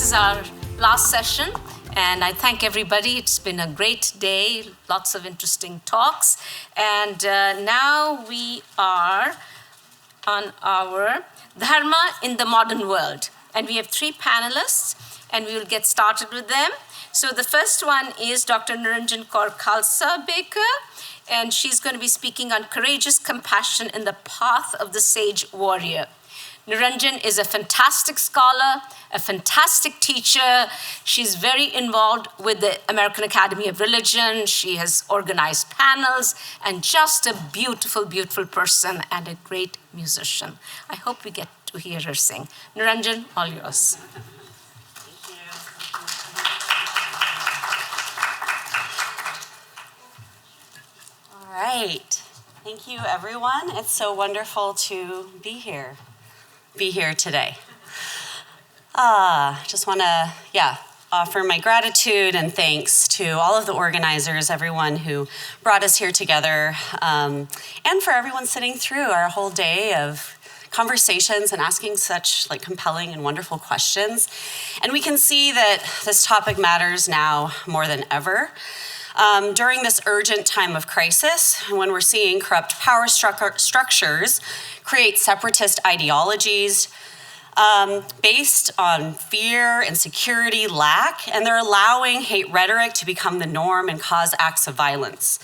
is our last session, and I thank everybody. It's been a great day, lots of interesting talks. And now we are on our Dharma in the Modern World. And we have 3 panelists, and we will get started with them. So the first one is Dr. Niranjan Kaur Khalsa Baker, and she's going to be speaking on courageous compassion in the path of the sage warrior. Niranjan is a fantastic scholar, a fantastic teacher. She's very involved with the American Academy of Religion. She has organized panels, and just a beautiful, beautiful person and a great musician. I hope we get to hear her sing. Niranjan, all yours. All right. Thank you, everyone. It's so wonderful to be here today. Just want to, offer my gratitude and thanks to all of the organizers, everyone who brought us here together, and for everyone sitting through our whole day of conversations and asking such compelling and wonderful questions. And we can see that this topic matters now more than ever. During this urgent time of crisis, when we're seeing corrupt power structures create separatist ideologies based on fear, insecurity, lack, and they're allowing hate rhetoric to become the norm and cause acts of violence.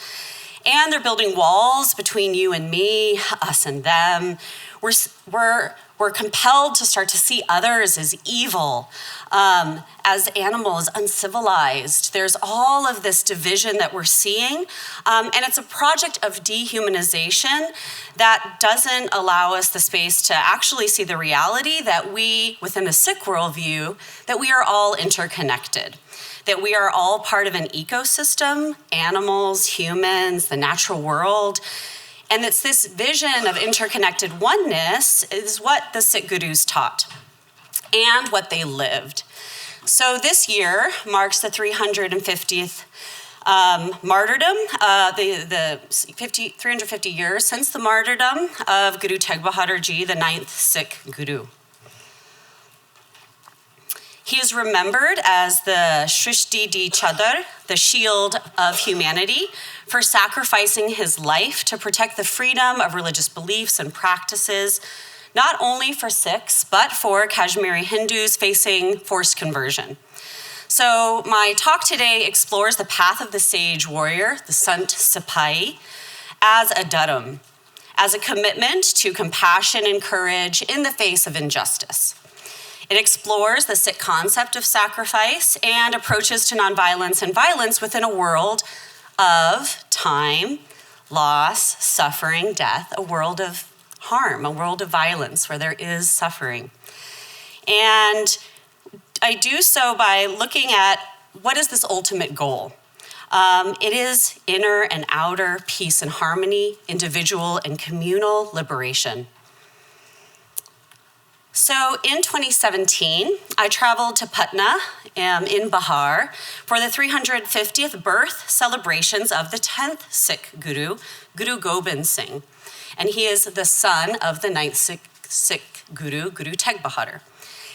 And they're building walls between you and me, us and them. We're compelled to start to see others as evil, as animals, uncivilized. There's all of this division that we're seeing, and it's a project of dehumanization that doesn't allow us the space to actually see the reality that we, within the Sikh worldview, that we are all interconnected, that we are all part of an ecosystem, animals, humans, the natural world. And it's this vision of interconnected oneness is what the Sikh gurus taught and what they lived. So this year marks the 350th martyrdom, the 350 years since the martyrdom of Guru Tegh Bahadur Ji, the 9th Sikh Guru. He is remembered as the Shrishti Di Chadar, the shield of humanity, for sacrificing his life to protect the freedom of religious beliefs and practices, not only for Sikhs, but for Kashmiri Hindus facing forced conversion. So my talk today explores the path of the sage warrior, the Sant Sipahi, as a dharam, as a commitment to compassion and courage in the face of injustice. It explores the Sikh concept of sacrifice and approaches to nonviolence and violence within a world of time, loss, suffering, death, a world of harm, a world of violence where there is suffering. And I do so by looking at what is this ultimate goal? It is inner and outer peace and harmony, individual and communal liberation. So in 2017, I traveled to Patna in Bihar for the 350th birth celebrations of the 10th Sikh Guru, Guru Gobind Singh. And he is the son of the 9th Sikh Guru, Guru Tegh Bahadur.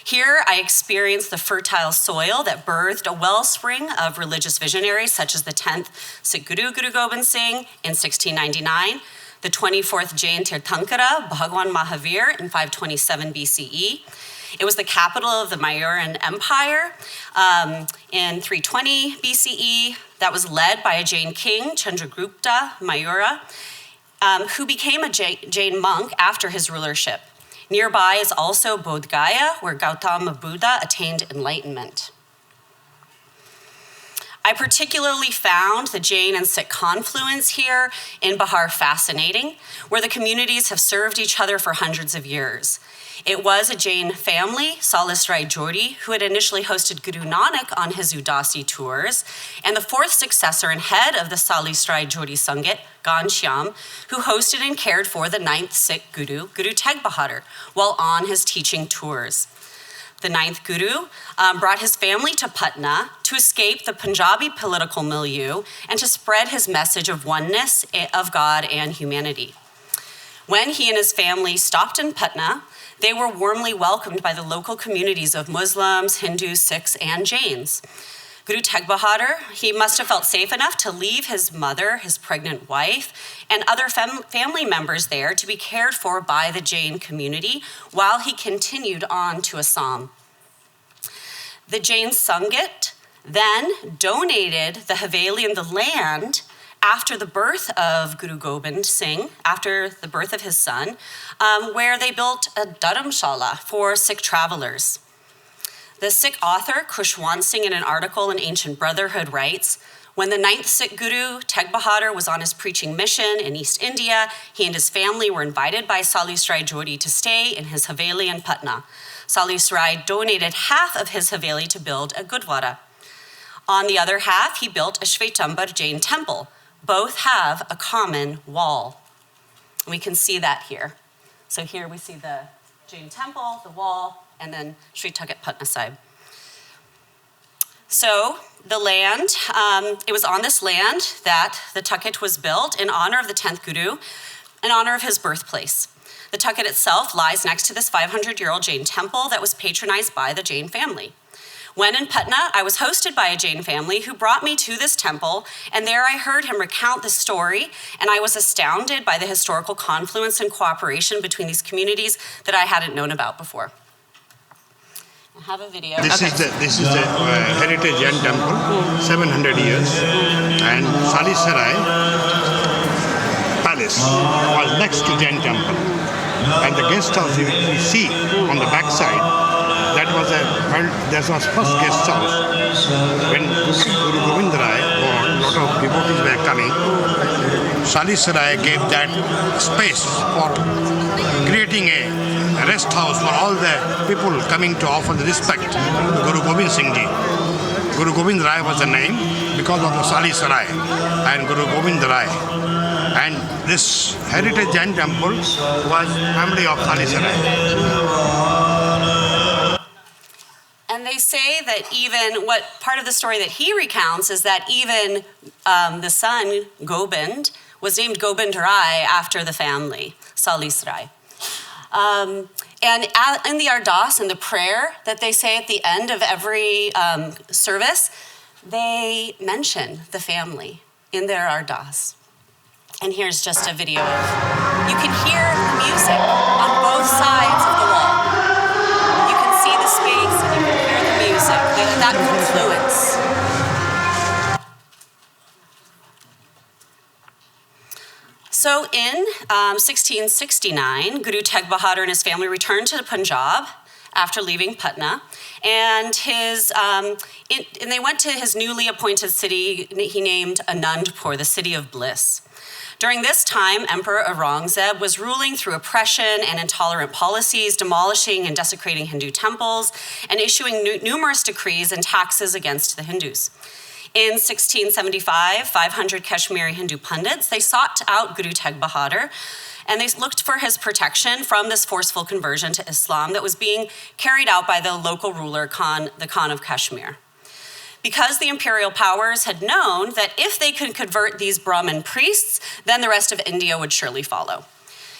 Here, I experienced the fertile soil that birthed a wellspring of religious visionaries such as the 10th Sikh Guru, Guru Gobind Singh in 1699, the 24th Jain Tirthankara, Bhagwan Mahavir, in 527 BCE. It was the capital of the Mayuran Empire in 320 BCE that was led by a Jain king, Chandragupta Mayura, who became a Jain monk after his rulership. Nearby is also Bodh Gaya, where Gautama Buddha attained enlightenment. I particularly found the Jain and Sikh confluence here in Bihar fascinating, where the communities have served each other for hundreds of years. It was a Jain family, Salis Rai Jodi, who had initially hosted Guru Nanak on his Udasi tours, and the 4th successor and head of the Salis Rai Jodi Sangat, Ghanshyam, who hosted and cared for the 9th Sikh Guru, Guru Tegh Bahadur, while on his teaching tours. The 9th Guru brought his family to Patna to escape the Punjabi political milieu and to spread his message of oneness of God and humanity. When he and his family stopped in Patna, They were warmly welcomed by the local communities of Muslims, Hindus, Sikhs, and Jains. Guru Tegh Bahadur, he must have felt safe enough to leave his mother, his pregnant wife, and other family members there to be cared for by the Jain community while he continued on to Assam. The Jain Sangit then donated the Haveli and the land after the birth of Guru Gobind Singh, after the birth of his son, where they built a dharamshala for Sikh travelers. The Sikh author Khushwant Singh, in an article in Ancient Brotherhood, writes, when the 9th Sikh Guru, Tegh Bahadur, was on his preaching mission in East India, he and his family were invited by Salius Rai Jodi to stay in his Haveli in Patna. Salius Rai donated half of his Haveli to build a Gurdwara. On the other half, he built a Shvetambar Jain temple. Both have a common wall. We can see that here. So here we see the Jain temple, the wall, and then Sri Tagat Patna Sahib. So the land, it was on this land that the Tagat was built in honor of the 10th Guru, in honor of his birthplace. The Tagat itself lies next to this 500-year-old Jain temple that was patronized by the Jain family. When in Patna, I was hosted by a Jain family who brought me to this temple, and there I heard him recount the story, and I was astounded by the historical confluence and cooperation between these communities that I hadn't known about before. I have a video. This is the heritage Jain temple, 700 years, and Salisarai Palace was next to Jain temple, and the guest house you see on the back side. That was first guest house. When Guru Gobind Rai born, a lot of devotees were coming. Salis Rai gave that space for creating a rest house for all the people coming to offer the respect to Guru Gobind Singh Ji. Guru Gobind Rai was the name because of the Salis Rai and Guru Gobind Rai. And this heritage Jain temple was family of Salis Rai. And they say that even, what part of the story that he recounts is that even the son, Gobind, was named Gobind Rai after the family, Salis Rai. And in the Ardas, in the prayer that they say at the end of every service, they mention the family in their Ardas. And here's just a video of, you can hear the music on both sides of the wall. You can see the space and you can hear the music, that confluence. So in 1669, Guru Tegh Bahadur and his family returned to the Punjab after leaving Patna, and they went to his newly appointed city he named Anandpur, the city of bliss. During this time, Emperor Aurangzeb was ruling through oppression and intolerant policies, demolishing and desecrating Hindu temples, and issuing numerous decrees and taxes against the Hindus. In 1675, 500 Kashmiri Hindu pundits, they sought out Guru Tegh Bahadur, and they looked for his protection from this forceful conversion to Islam that was being carried out by the local ruler, the Khan of Kashmir. Because the imperial powers had known that if they could convert these Brahmin priests, then the rest of India would surely follow.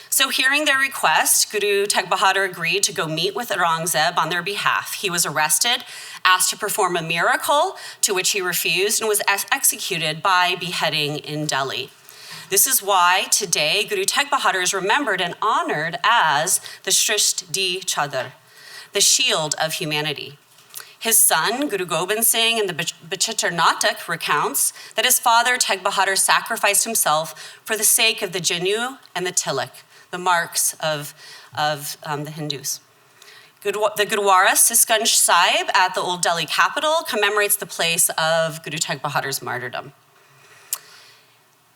So hearing their request, Guru Tegh Bahadur agreed to go meet with Aurangzeb on their behalf. He was arrested, asked to perform a miracle, to which he refused, and was executed by beheading in Delhi. This is why today Guru Tegh Bahadur is remembered and honored as the Shrisht Di Chadar, the shield of humanity. His son, Guru Gobind Singh, in the Bachittar Natak recounts that his father, Tegh Bahadur, sacrificed himself for the sake of the Janu and the Tilak, the marks of the Hindus. The Gurdwara Sisganj Sahib at the Old Delhi capital commemorates the place of Guru Tegh Bahadur's martyrdom.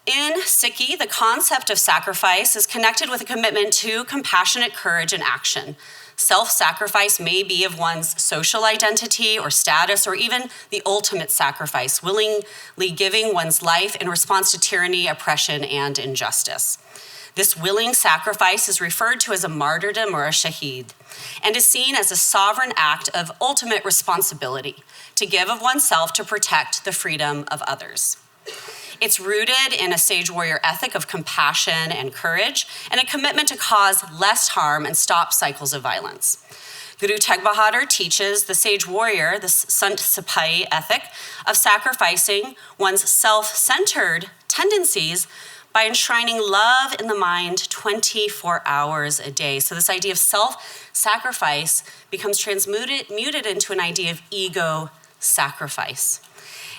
In Sikhi, the concept of sacrifice is connected with a commitment to compassionate courage and action. Self-sacrifice may be of one's social identity or status, or even the ultimate sacrifice, willingly giving one's life in response to tyranny, oppression, and injustice. This willing sacrifice is referred to as a martyrdom or a shaheed, and is seen as a sovereign act of ultimate responsibility to give of oneself to protect the freedom of others. It's rooted in a sage warrior ethic of compassion and courage, and a commitment to cause less harm and stop cycles of violence. Guru Tegh Bahadur teaches the sage warrior, the Sant Sipahi ethic of sacrificing one's self-centered tendencies by enshrining love in the mind 24 hours a day. So this idea of self-sacrifice becomes muted into an idea of ego sacrifice.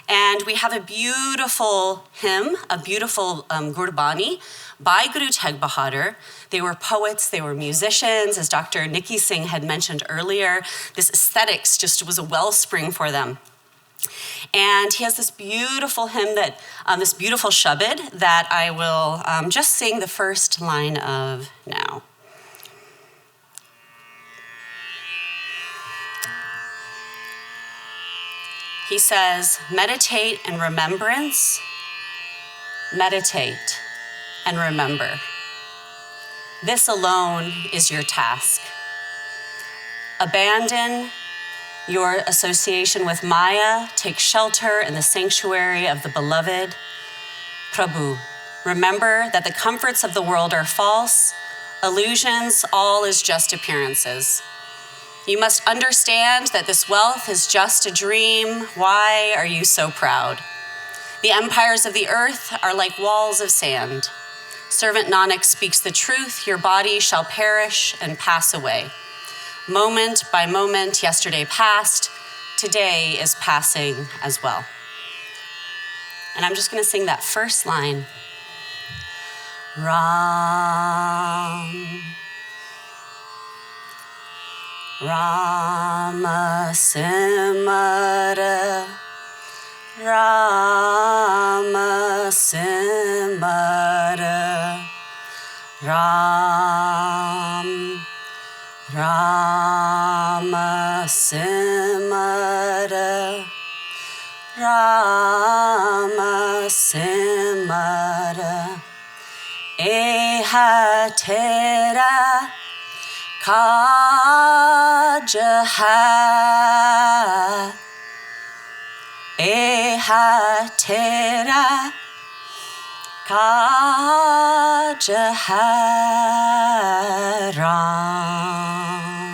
And we have a beautiful hymn, a beautiful Gurbani by Guru Tegh Bahadur. They were poets, they were musicians, as Dr. Nikki Singh had mentioned earlier. This aesthetics just was a wellspring for them. And he has this beautiful hymn that, this beautiful shabad that I will just sing the first line of now. He says, meditate and remembrance, meditate and remember. This alone is your task. Abandon your association with Maya, take shelter in the sanctuary of the beloved. Prabhu, remember that the comforts of the world are false, illusions, all is just appearances. You must understand that this wealth is just a dream. Why are you so proud? The empires of the earth are like walls of sand. Servant Nanak speaks the truth. Your body shall perish and pass away. Moment by moment, yesterday passed. Today is passing as well. And I'm just going to sing that first line. Ram. Rama Simara, Rama Simara, Ram, Rama Simara, Rama Simara, Eha Tera काज है एहा तेरा काज है Ram.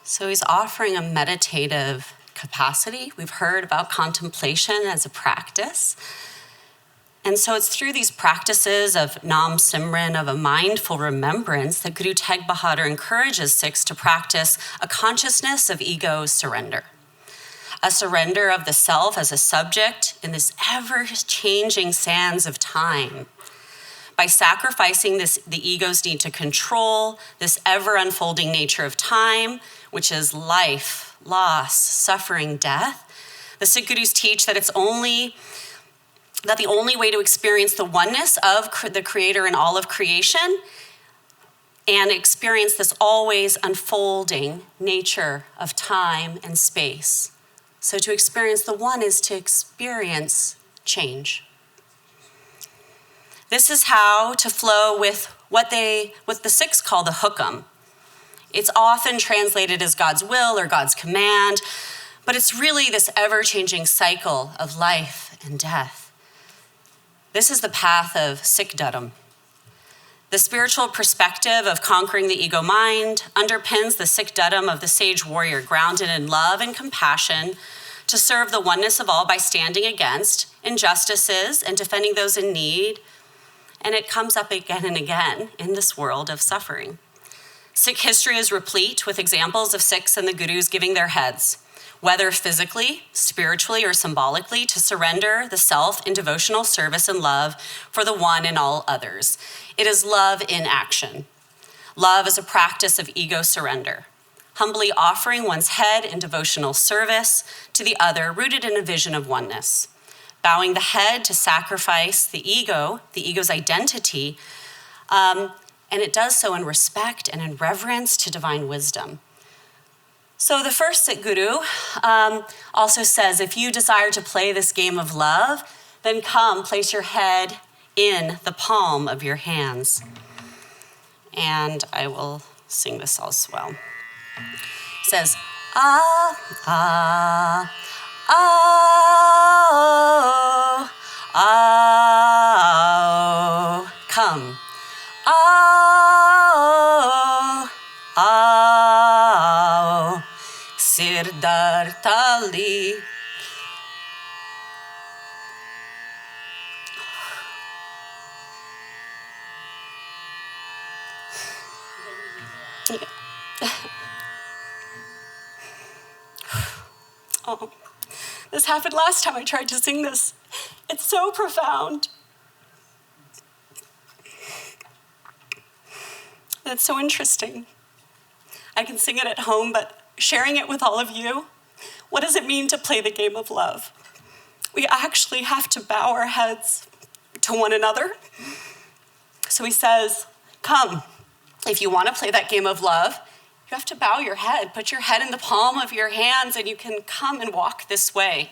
So he's offering a meditative capacity. We've heard about contemplation as a practice. And so it's through these practices of Nam Simran, of a mindful remembrance, that Guru Tegh Bahadur encourages Sikhs to practice a consciousness of ego surrender. A surrender of the self as a subject in this ever-changing sands of time. By sacrificing the ego's need to control this ever-unfolding nature of time, which is life, loss, suffering, death, the Sikh Gurus teach that the only way to experience the oneness of the Creator in all of creation and experience this always unfolding nature of time and space. So to experience the one is to experience change. This is how to flow with what the Sikhs call the hukam. It's often translated as God's will or God's command, but it's really this ever-changing cycle of life and death. This is the path of Sikh Dharma. The spiritual perspective of conquering the ego mind underpins the Sikh Dharma of the sage warrior, grounded in love and compassion to serve the oneness of all by standing against injustices and defending those in need. And it comes up again and again in this world of suffering. Sikh history is replete with examples of Sikhs and the Gurus giving their heads, whether physically, spiritually, or symbolically, to surrender the self in devotional service and love for the one and all others. It is love in action. Love is a practice of ego surrender, humbly offering one's head in devotional service to the other, rooted in a vision of oneness. Bowing the head to sacrifice the ego's identity, and it does so in respect and in reverence to divine wisdom. So the first Sikh Guru also says, if you desire to play this game of love, then come, place your head in the palm of your hands. And I will sing this as well. It says, Ah, ah, ah, ah, come. Ah, ah, Siddhartha. Oh, this happened last time I tried to sing this. It's so profound. It's so interesting. I can sing it at home, but sharing it with all of you, what does it mean to play the game of love? We actually have to bow our heads to one another. So he says, come, if you want to play that game of love, you have to bow your head, put your head in the palm of your hands, and you can come and walk this way.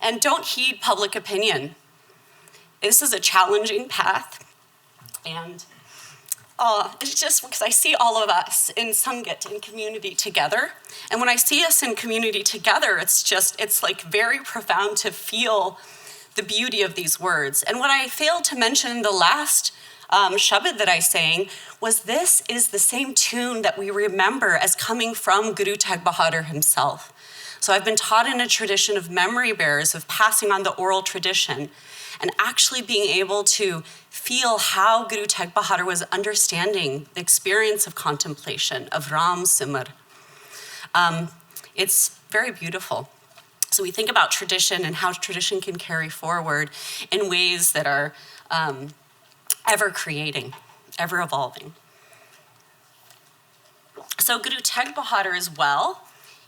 And don't heed public opinion. This is a challenging path. And it's just because I see all of us in Sangat, in community together. And when I see us in community together, it's like very profound to feel the beauty of these words. And what I failed to mention in the last Shabad that I sang was this is the same tune that we remember as coming from Guru Tegh Bahadur himself. So I've been taught in a tradition of memory bearers, of passing on the oral tradition, and actually being able to feel how Guru Tegh Bahadur was understanding the experience of contemplation, of Ram Simar. It's very beautiful. So we think about tradition and how tradition can carry forward in ways that are ever creating, ever evolving. So Guru Tegh Bahadur as well,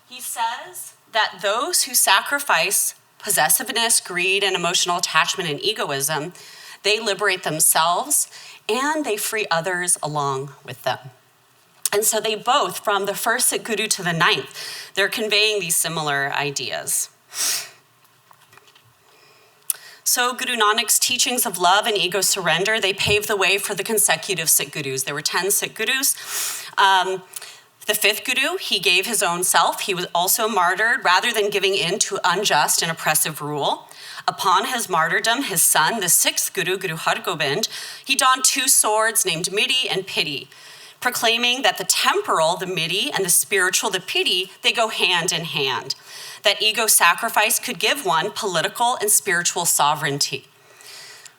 he says that those who sacrifice possessiveness, greed, and emotional attachment and egoism, they liberate themselves and they free others along with them. And so they both, from the first Sikh Guru to the 9th, they're conveying these similar ideas. So Guru Nanak's teachings of love and ego surrender, they paved the way for the consecutive Sikh Gurus. There were 10 Sikh Gurus. The 5th Guru, he gave his own self. He was also martyred rather than giving in to unjust and oppressive rule. Upon his martyrdom, his son, the 6th Guru, Guru Har Gobind, he donned 2 swords named Midi and Pity, proclaiming that the temporal, the Midi, and the spiritual, the Pity, they go hand in hand. That ego sacrifice could give one political and spiritual sovereignty.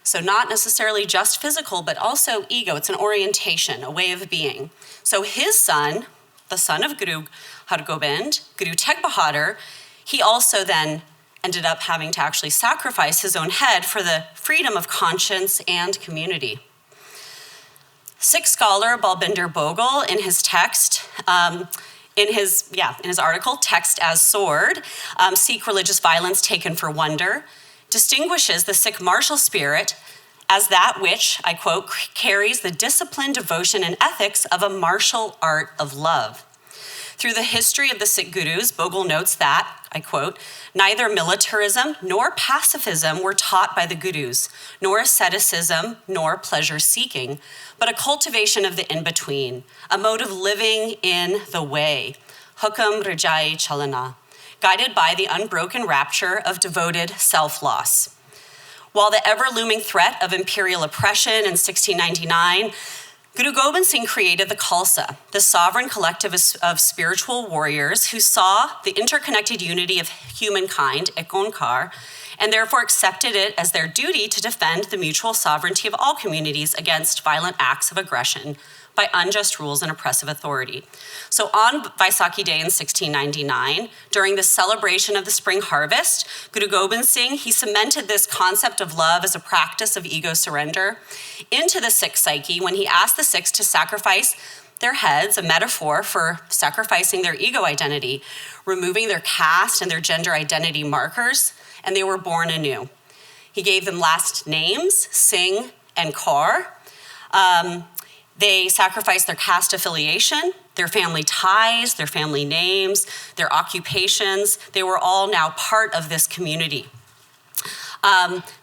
So not necessarily just physical, but also ego. It's an orientation, a way of being. So his son, the son of Guru Har Gobind, Guru Tegh Bahadur, he also then ended up having to actually sacrifice his own head for the freedom of conscience and community. Sikh scholar Balbinder Bogle, in his text, in his article, Text as Sword, Sikh Religious Violence Taken for Wonder, distinguishes the Sikh martial spirit as that which, I quote, carries the discipline, devotion, and ethics of a martial art of love. Through the history of the Sikh Gurus, Bogle notes that, I quote, neither militarism nor pacifism were taught by the Gurus, nor asceticism nor pleasure-seeking, but a cultivation of the in-between, a mode of living in the way, hukam rajai chalana, guided by the unbroken rapture of devoted self-loss. While the ever-looming threat of imperial oppression in 1699, Guru Gobind Singh created the Khalsa, the sovereign collective of spiritual warriors who saw the interconnected unity of humankind, Ekonkar, and therefore accepted it as their duty to defend the mutual sovereignty of all communities against violent acts of aggression by unjust rules and oppressive authority. So on Vaisakhi Day in 1699, during the celebration of the spring harvest, Guru Gobind Singh, he cemented this concept of love as a practice of ego surrender into the Sikh psyche when he asked the Sikhs to sacrifice their heads, a metaphor for sacrificing their ego identity, removing their caste and their gender identity markers, and they were born anew. He gave them last names, Singh and Kaur. They sacrificed their caste affiliation, their family ties, their family names, their occupations. They were all now part of this community.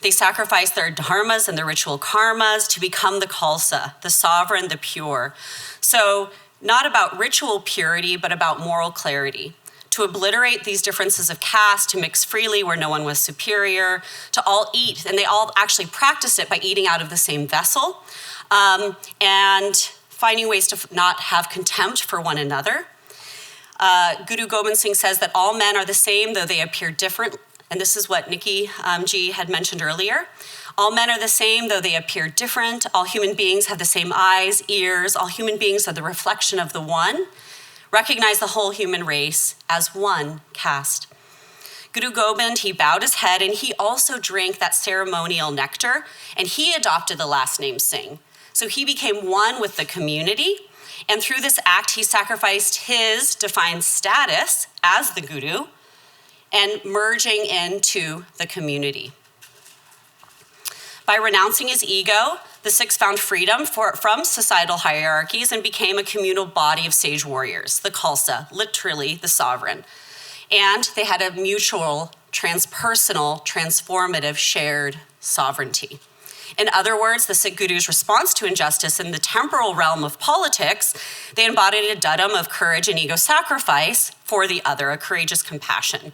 They sacrificed their dharmas and their ritual karmas to become the Khalsa, the sovereign, the pure. So not about ritual purity, but about moral clarity. to obliterate these differences of caste, to mix freely where no one was superior, to all eat, and they all actually practiced it by eating out of the same vessel, and finding ways to not have contempt for one another. Guru Gobind Singh says that all men are the same, though they appear different, and this is what Nikki G had mentioned earlier. All men are the same, though they appear different. All human beings have the same eyes, ears. All human beings are the reflection of the one. Recognize the whole human race as one caste. Guru Gobind, he bowed his head, and he also drank that ceremonial nectar, and he adopted the last name Singh. So he became one with the community, and through this act, he sacrificed his defined status as the guru and merging into the community. By renouncing his ego, the Sikhs found freedom from societal hierarchies and became a communal body of sage warriors, the Khalsa, literally the sovereign. And they had a mutual, transpersonal, transformative, shared sovereignty. In other words, the Sikh Guru's response to injustice in the temporal realm of politics, they embodied a dudam of courage and ego sacrifice for the other, a courageous compassion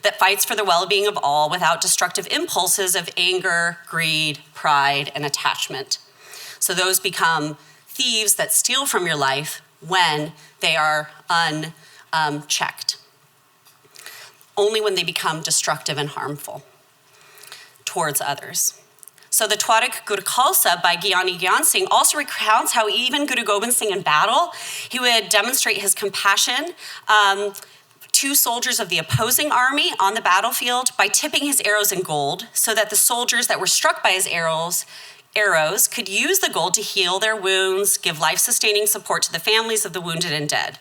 that fights for the well-being of all without destructive impulses of anger, greed, pride, and attachment. So those become thieves that steal from your life when they are unchecked. Only when they become destructive and harmful towards others. So the Twarik Gur Khalsa by Gyani Gyan Singh also recounts how even Guru Gobind Singh in battle, he would demonstrate his compassion to soldiers of the opposing army on the battlefield by tipping his arrows in gold so that the soldiers that were struck by his arrows could use the gold to heal their wounds, give life-sustaining support to the families of the wounded and dead.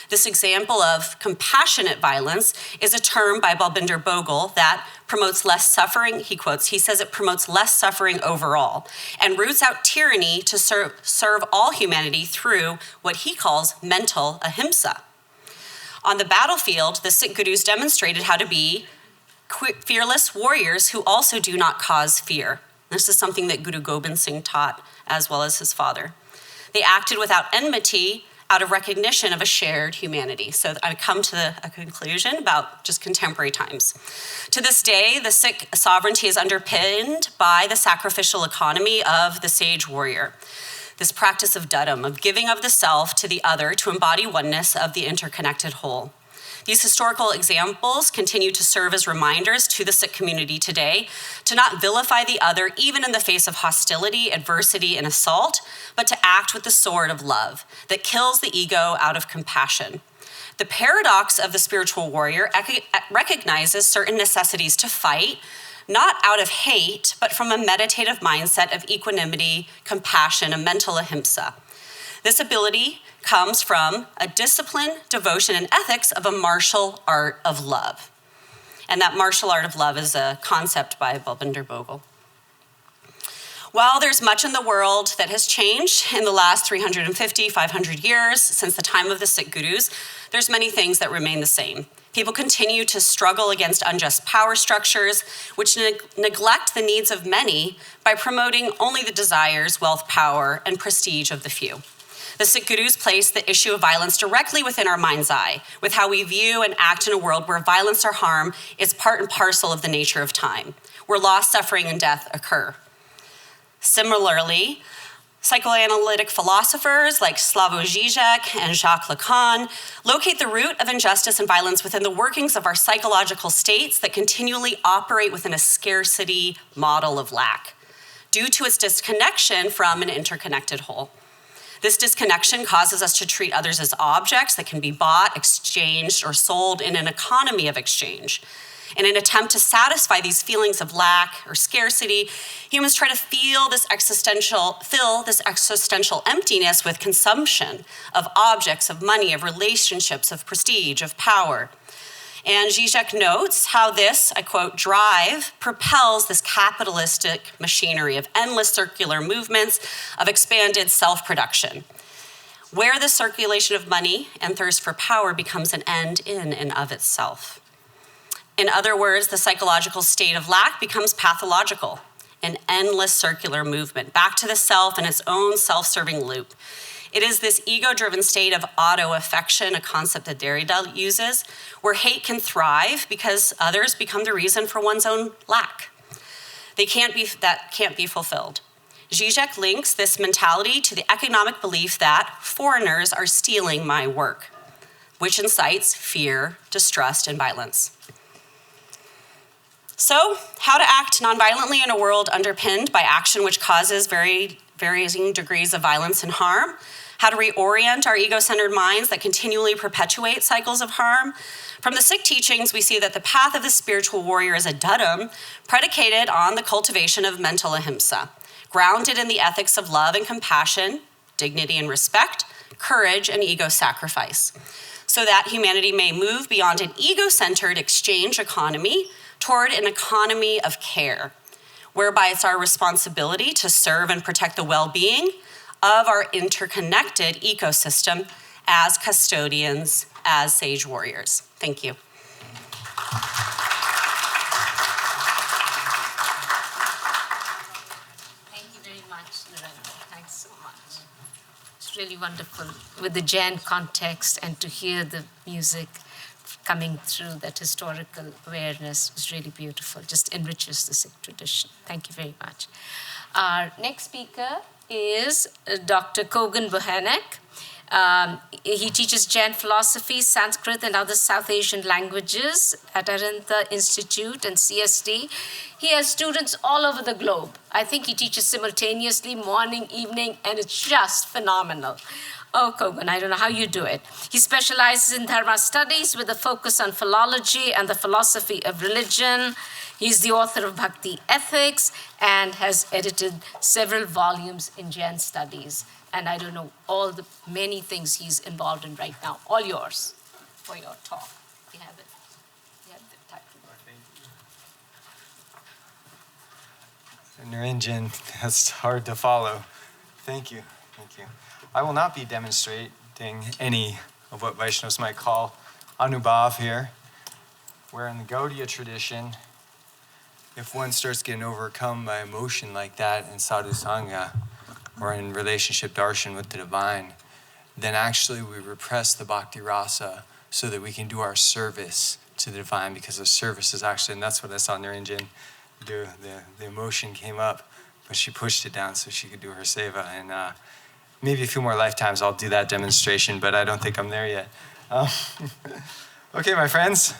This example of compassionate violence is a term by Balbinder Bogle that promotes less suffering. He quotes, he says it promotes less suffering overall and roots out tyranny to serve all humanity through what he calls mental ahimsa. On the battlefield, the Sikh Gurus demonstrated how to be fearless warriors who also do not cause fear. This is something that Guru Gobind Singh taught, as well as his father. They acted without enmity out of recognition of a shared humanity. So I come to a conclusion about just contemporary times. To this day, the Sikh sovereignty is underpinned by the sacrificial economy of the sage warrior. This practice of dudam, of giving of the self to the other to embody oneness of the interconnected whole. These historical examples continue to serve as reminders to the Sikh community today to not vilify the other even in the face of hostility, adversity, and assault, but to act with the sword of love that kills the ego out of compassion. The paradox of the spiritual warrior recognizes certain necessities to fight, not out of hate, but from a meditative mindset of equanimity, compassion, and mental ahimsa. This ability comes from a discipline, devotion, and ethics of a martial art of love. And that martial art of love is a concept by Balbinder Bogle. While there's much in the world that has changed in the last 350, 500 years since the time of the Sikh Gurus, there's many things that remain the same. People continue to struggle against unjust power structures, which neglect the needs of many by promoting only the desires, wealth, power, and prestige of the few. The Sikh Gurus place the issue of violence directly within our mind's eye, with how we view and act in a world where violence or harm is part and parcel of the nature of time, where loss, suffering, and death occur. Similarly, psychoanalytic philosophers like Slavoj Žižek and Jacques Lacan locate the root of injustice and violence within the workings of our psychological states that continually operate within a scarcity model of lack, due to its disconnection from an interconnected whole. This disconnection causes us to treat others as objects that can be bought, exchanged, or sold in an economy of exchange. In an attempt to satisfy these feelings of lack or scarcity, humans try to fill this existential emptiness with consumption of objects, of money, of relationships, of prestige, of power. And Zizek notes how this, I quote, drive propels this capitalistic machinery of endless circular movements of expanded self-production, where the circulation of money and thirst for power becomes an end in and of itself. In other words, the psychological state of lack becomes pathological, an endless circular movement back to the self and its own self-serving loop. It is this ego-driven state of auto-affection, a concept that Derrida uses, where hate can thrive because others become the reason for one's own lack. That can't be fulfilled. Zizek links this mentality to the economic belief that foreigners are stealing my work, which incites fear, distrust, and violence. So, how to act nonviolently in a world underpinned by action which causes varying degrees of violence and harm, how to reorient our ego-centered minds that continually perpetuate cycles of harm. From the Sikh teachings, we see that the path of the spiritual warrior is a dharam predicated on the cultivation of mental ahimsa, grounded in the ethics of love and compassion, dignity and respect, courage and ego sacrifice, so that humanity may move beyond an ego-centered exchange economy toward an economy of care, whereby it's our responsibility to serve and protect the well-being of our interconnected ecosystem as custodians, as sage warriors. Thank you. Thank you very much, Loretta. Thanks so much. It's really wonderful with the Jain context, and to hear the music coming through that historical awareness was really beautiful. Just enriches the Sikh tradition. Thank you very much. Our next speaker is Dr. Kogan Bohanek. He teaches Jain philosophy, Sanskrit, and other South Asian languages at Arantha Institute and CSD. He has students all over the globe. I think he teaches simultaneously, morning, evening, and it's just phenomenal. Oh, Kogan, I don't know how you do it. He specializes in Dharma studies with a focus on philology and the philosophy of religion. He's the author of Bhakti Ethics and has edited several volumes in Jain studies. And I don't know all the many things he's involved in right now. All yours for your talk. You have it. You have the title. Niranjan, that's hard to follow. Thank you. Thank you. I will not be demonstrating any of what Vaishnavas might call anubhav here, where in the Gaudiya tradition, if one starts getting overcome by emotion like that in sadhu sangha, or in relationship darshan with the divine, then actually we repress the bhakti rasa so that we can do our service to the divine, because the service is actually, and that's what I saw Niranjan do, the emotion came up, but she pushed it down so she could do her seva. And maybe a few more lifetimes I'll do that demonstration, but I don't think I'm there yet. Okay, my friends.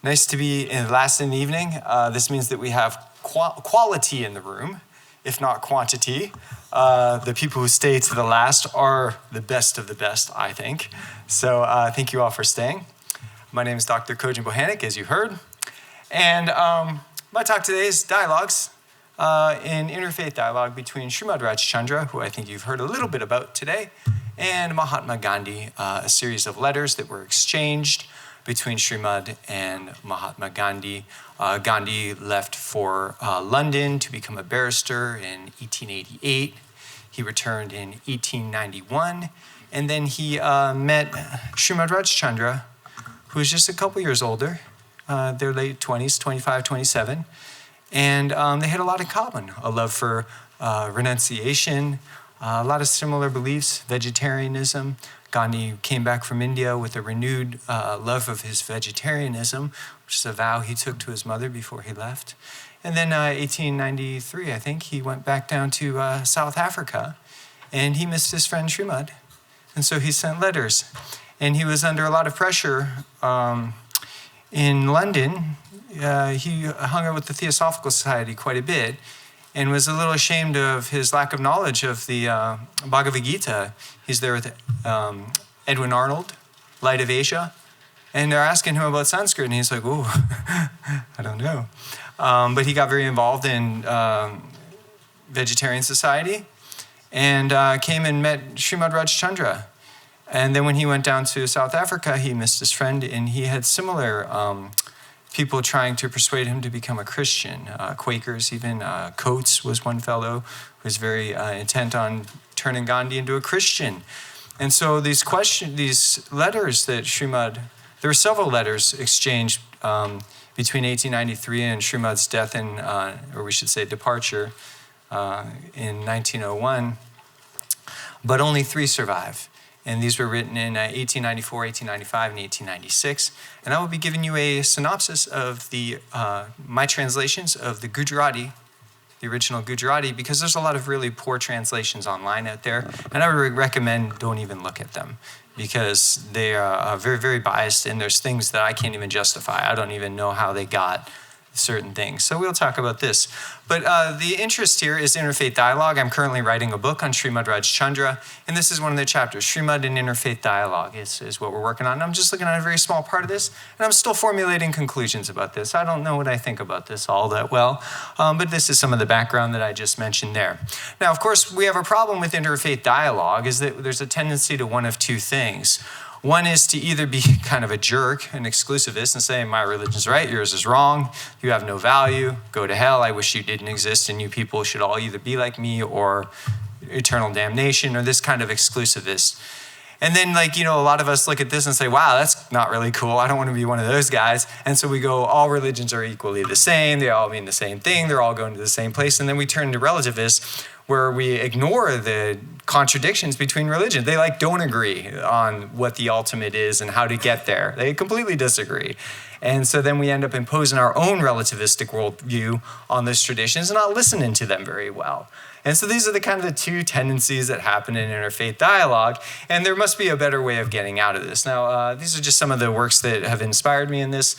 Nice to be last in the evening. This means that we have quality in the room, if not quantity. The people who stay to the last are the best of the best, I think. So thank you all for staying. My name is Dr. Kogan Bohanek, as you heard. And my talk today is dialogues, in interfaith dialogue between Srimad Rajchandra, who I think you've heard a little bit about today, and Mahatma Gandhi, a series of letters that were exchanged between Srimad and Mahatma Gandhi. Gandhi left for London to become a barrister in 1888. He returned in 1891, and then he met Srimad Rajchandra, who was just a couple years older, their late 20s, 25, 27, and they had a lot in common, a love for renunciation, a lot of similar beliefs, vegetarianism. Gandhi came back from India with a renewed love of his vegetarianism, which is a vow he took to his mother before he left. And then 1893, I think, he went back down to South Africa, and he missed his friend Srimad. And so he sent letters. And he was under a lot of pressure in London. He hung out with the Theosophical Society quite a bit, and was a little ashamed of his lack of knowledge of the Bhagavad Gita. He's there with Edwin Arnold, Light of Asia, and they're asking him about Sanskrit, and he's like, oh, I don't know. But he got very involved in Vegetarian Society, and came and met Srimad Rajchandra. And then when he went down to South Africa, he missed his friend, and he had similar people trying to persuade him to become a Christian. Quakers even. Coates was one fellow who was very intent on turning Gandhi into a Christian. And so these letters that Srimad, there were several letters exchanged between 1893 and Srimad's death, or we should say departure, in 1901. but only 3 survive. And these were written in 1894, 1895, and 1896. And I will be giving you a synopsis of my translations of the Gujarati, the original Gujarati, because there's a lot of really poor translations online out there. And I would recommend don't even look at them, because they are very, very biased, and there's things that I can't even justify. I don't even know how they got certain things. So we'll talk about this. But the interest here is interfaith dialogue. I'm currently writing a book on Srimad Raj Chandra, and this is one of the chapters. Srimad and interfaith dialogue is what we're working on. I'm just looking at a very small part of this, and I'm still formulating conclusions about this. I don't know what I think about this all that well, but this is some of the background that I just mentioned there. Now, of course, we have a problem with interfaith dialogue, is that there's a tendency to one of two things. One is to either be kind of a jerk, an exclusivist, and say, my religion's right, yours is wrong, you have no value, go to hell, I wish you didn't exist, and you people should all either be like me or eternal damnation, or this kind of exclusivist. And then, a lot of us look at this and say, wow, that's not really cool, I don't want to be one of those guys. And so we go, all religions are equally the same, they all mean the same thing, they're all going to the same place. And then we turn to relativists, where we ignore the contradictions between religions. They don't agree on what the ultimate is and how to get there. They completely disagree. And so then we end up imposing our own relativistic worldview on those traditions and not listening to them very well. And so these are the kind of the two tendencies that happen in interfaith dialogue, and there must be a better way of getting out of this. Now, these are just some of the works that have inspired me in this.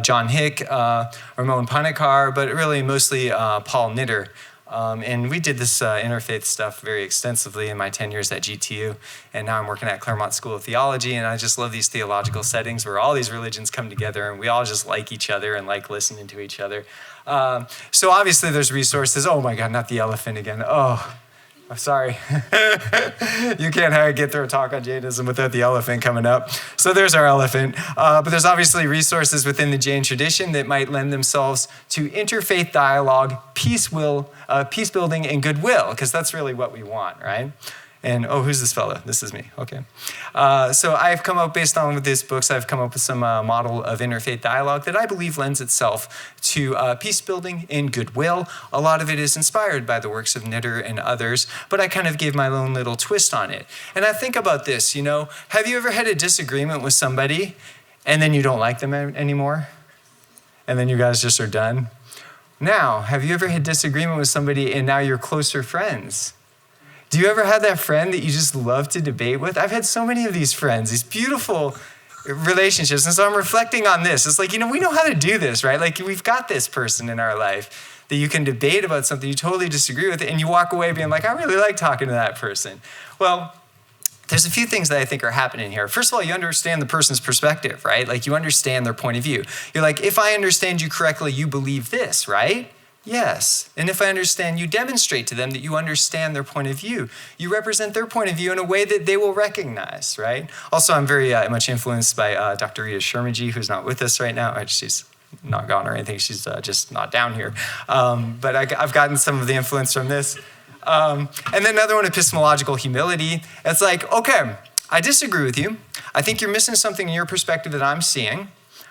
John Hick, Ramon Panakar, but really mostly Paul Knitter. And we did this interfaith stuff very extensively in my 10 years at GTU, and now I'm working at Claremont School of Theology, and I just love these theological settings where all these religions come together and we all just like each other and like listening to each other. So obviously there's resources. Oh my God, not the elephant again. Oh, I'm sorry. You can't get through a talk on Jainism without the elephant coming up. So there's our elephant. But there's obviously resources within the Jain tradition that might lend themselves to interfaith dialogue, peace building, and goodwill, because that's really what we want, right? And, who's this fellow? This is me, okay. So I've come up, based on these books, I've come up with some model of interfaith dialogue that I believe lends itself to peace building and goodwill. A lot of it is inspired by the works of Knitter and others, but I kind of gave my own little twist on it. And I think about this, have you ever had a disagreement with somebody and then you don't like them anymore? And then you guys just are done? Now, have you ever had disagreement with somebody and now you're closer friends? Do you ever have that friend that you just love to debate with? I've had so many of these friends, these beautiful relationships. And so I'm reflecting on this. It's we know how to do this, right? We've got this person in our life that you can debate about something you totally disagree with, and you walk away being I really like talking to that person. Well, there's a few things that I think are happening here. First of all, you understand the person's perspective, right? You understand their point of view. You're if I understand you correctly, you believe this, right? Yes. And if I understand, you demonstrate to them that you understand their point of view. You represent their point of view in a way that they will recognize, right? Also, I'm very much influenced by Dr. Rita Sharmaji, who's not with us right now. She's not gone or anything. She's just not down here. But I've gotten some of the influence from this. And then another one, epistemological humility. It's okay, I disagree with you. I think you're missing something in your perspective that I'm seeing.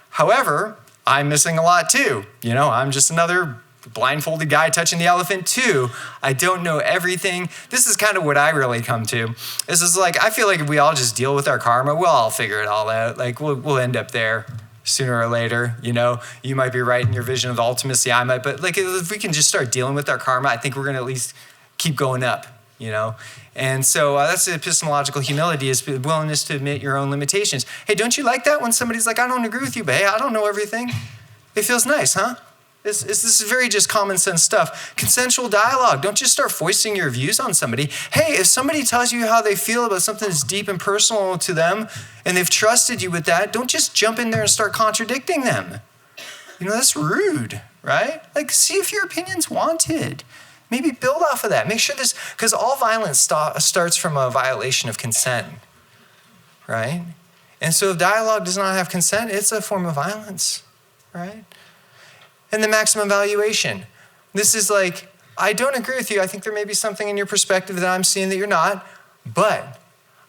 However, I'm missing a lot too. I'm just another blindfolded guy touching the elephant too. I don't know everything. This is kind of what I really come to. This is I feel if we all just deal with our karma, we'll all figure it all out. We'll end up there sooner or later. You might be right in your vision of the ultimacy, I might, but if we can just start dealing with our karma, I think we're going to at least keep going up, And so that's the epistemological humility, is the willingness to admit your own limitations. Hey, don't you like that when somebody's I don't agree with you, but hey, I don't know everything. It feels nice, huh? This is very just common sense stuff. Consensual dialogue. Don't just start foisting your views on somebody. Hey, if somebody tells you how they feel about something that's deep and personal to them, and they've trusted you with that, don't just jump in there and start contradicting them. That's rude, right? See if your opinion's wanted. Maybe build off of that. Make sure because all violence starts from a violation of consent, right? And so if dialogue does not have consent, it's a form of violence, right? And the maximum valuation. This is I don't agree with you. I think there may be something in your perspective that I'm seeing that you're not, but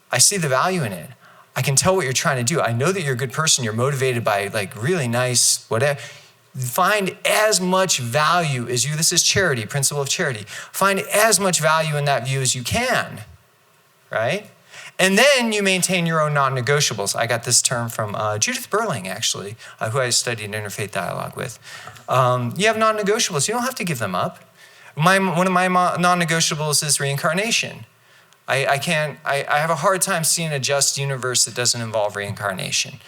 I see the value in it. I can tell what you're trying to do. I know that you're a good person. You're motivated by really nice, whatever. Find as much value as you. This is charity, principle of charity. Find as much value in that view as you can, right? And then you maintain your own non-negotiables. I got this term from Judith Burling, actually, who I studied interfaith dialogue with. You have non-negotiables. You don't have to give them up. One of my non-negotiables is reincarnation. I have a hard time seeing a just universe that doesn't involve reincarnation.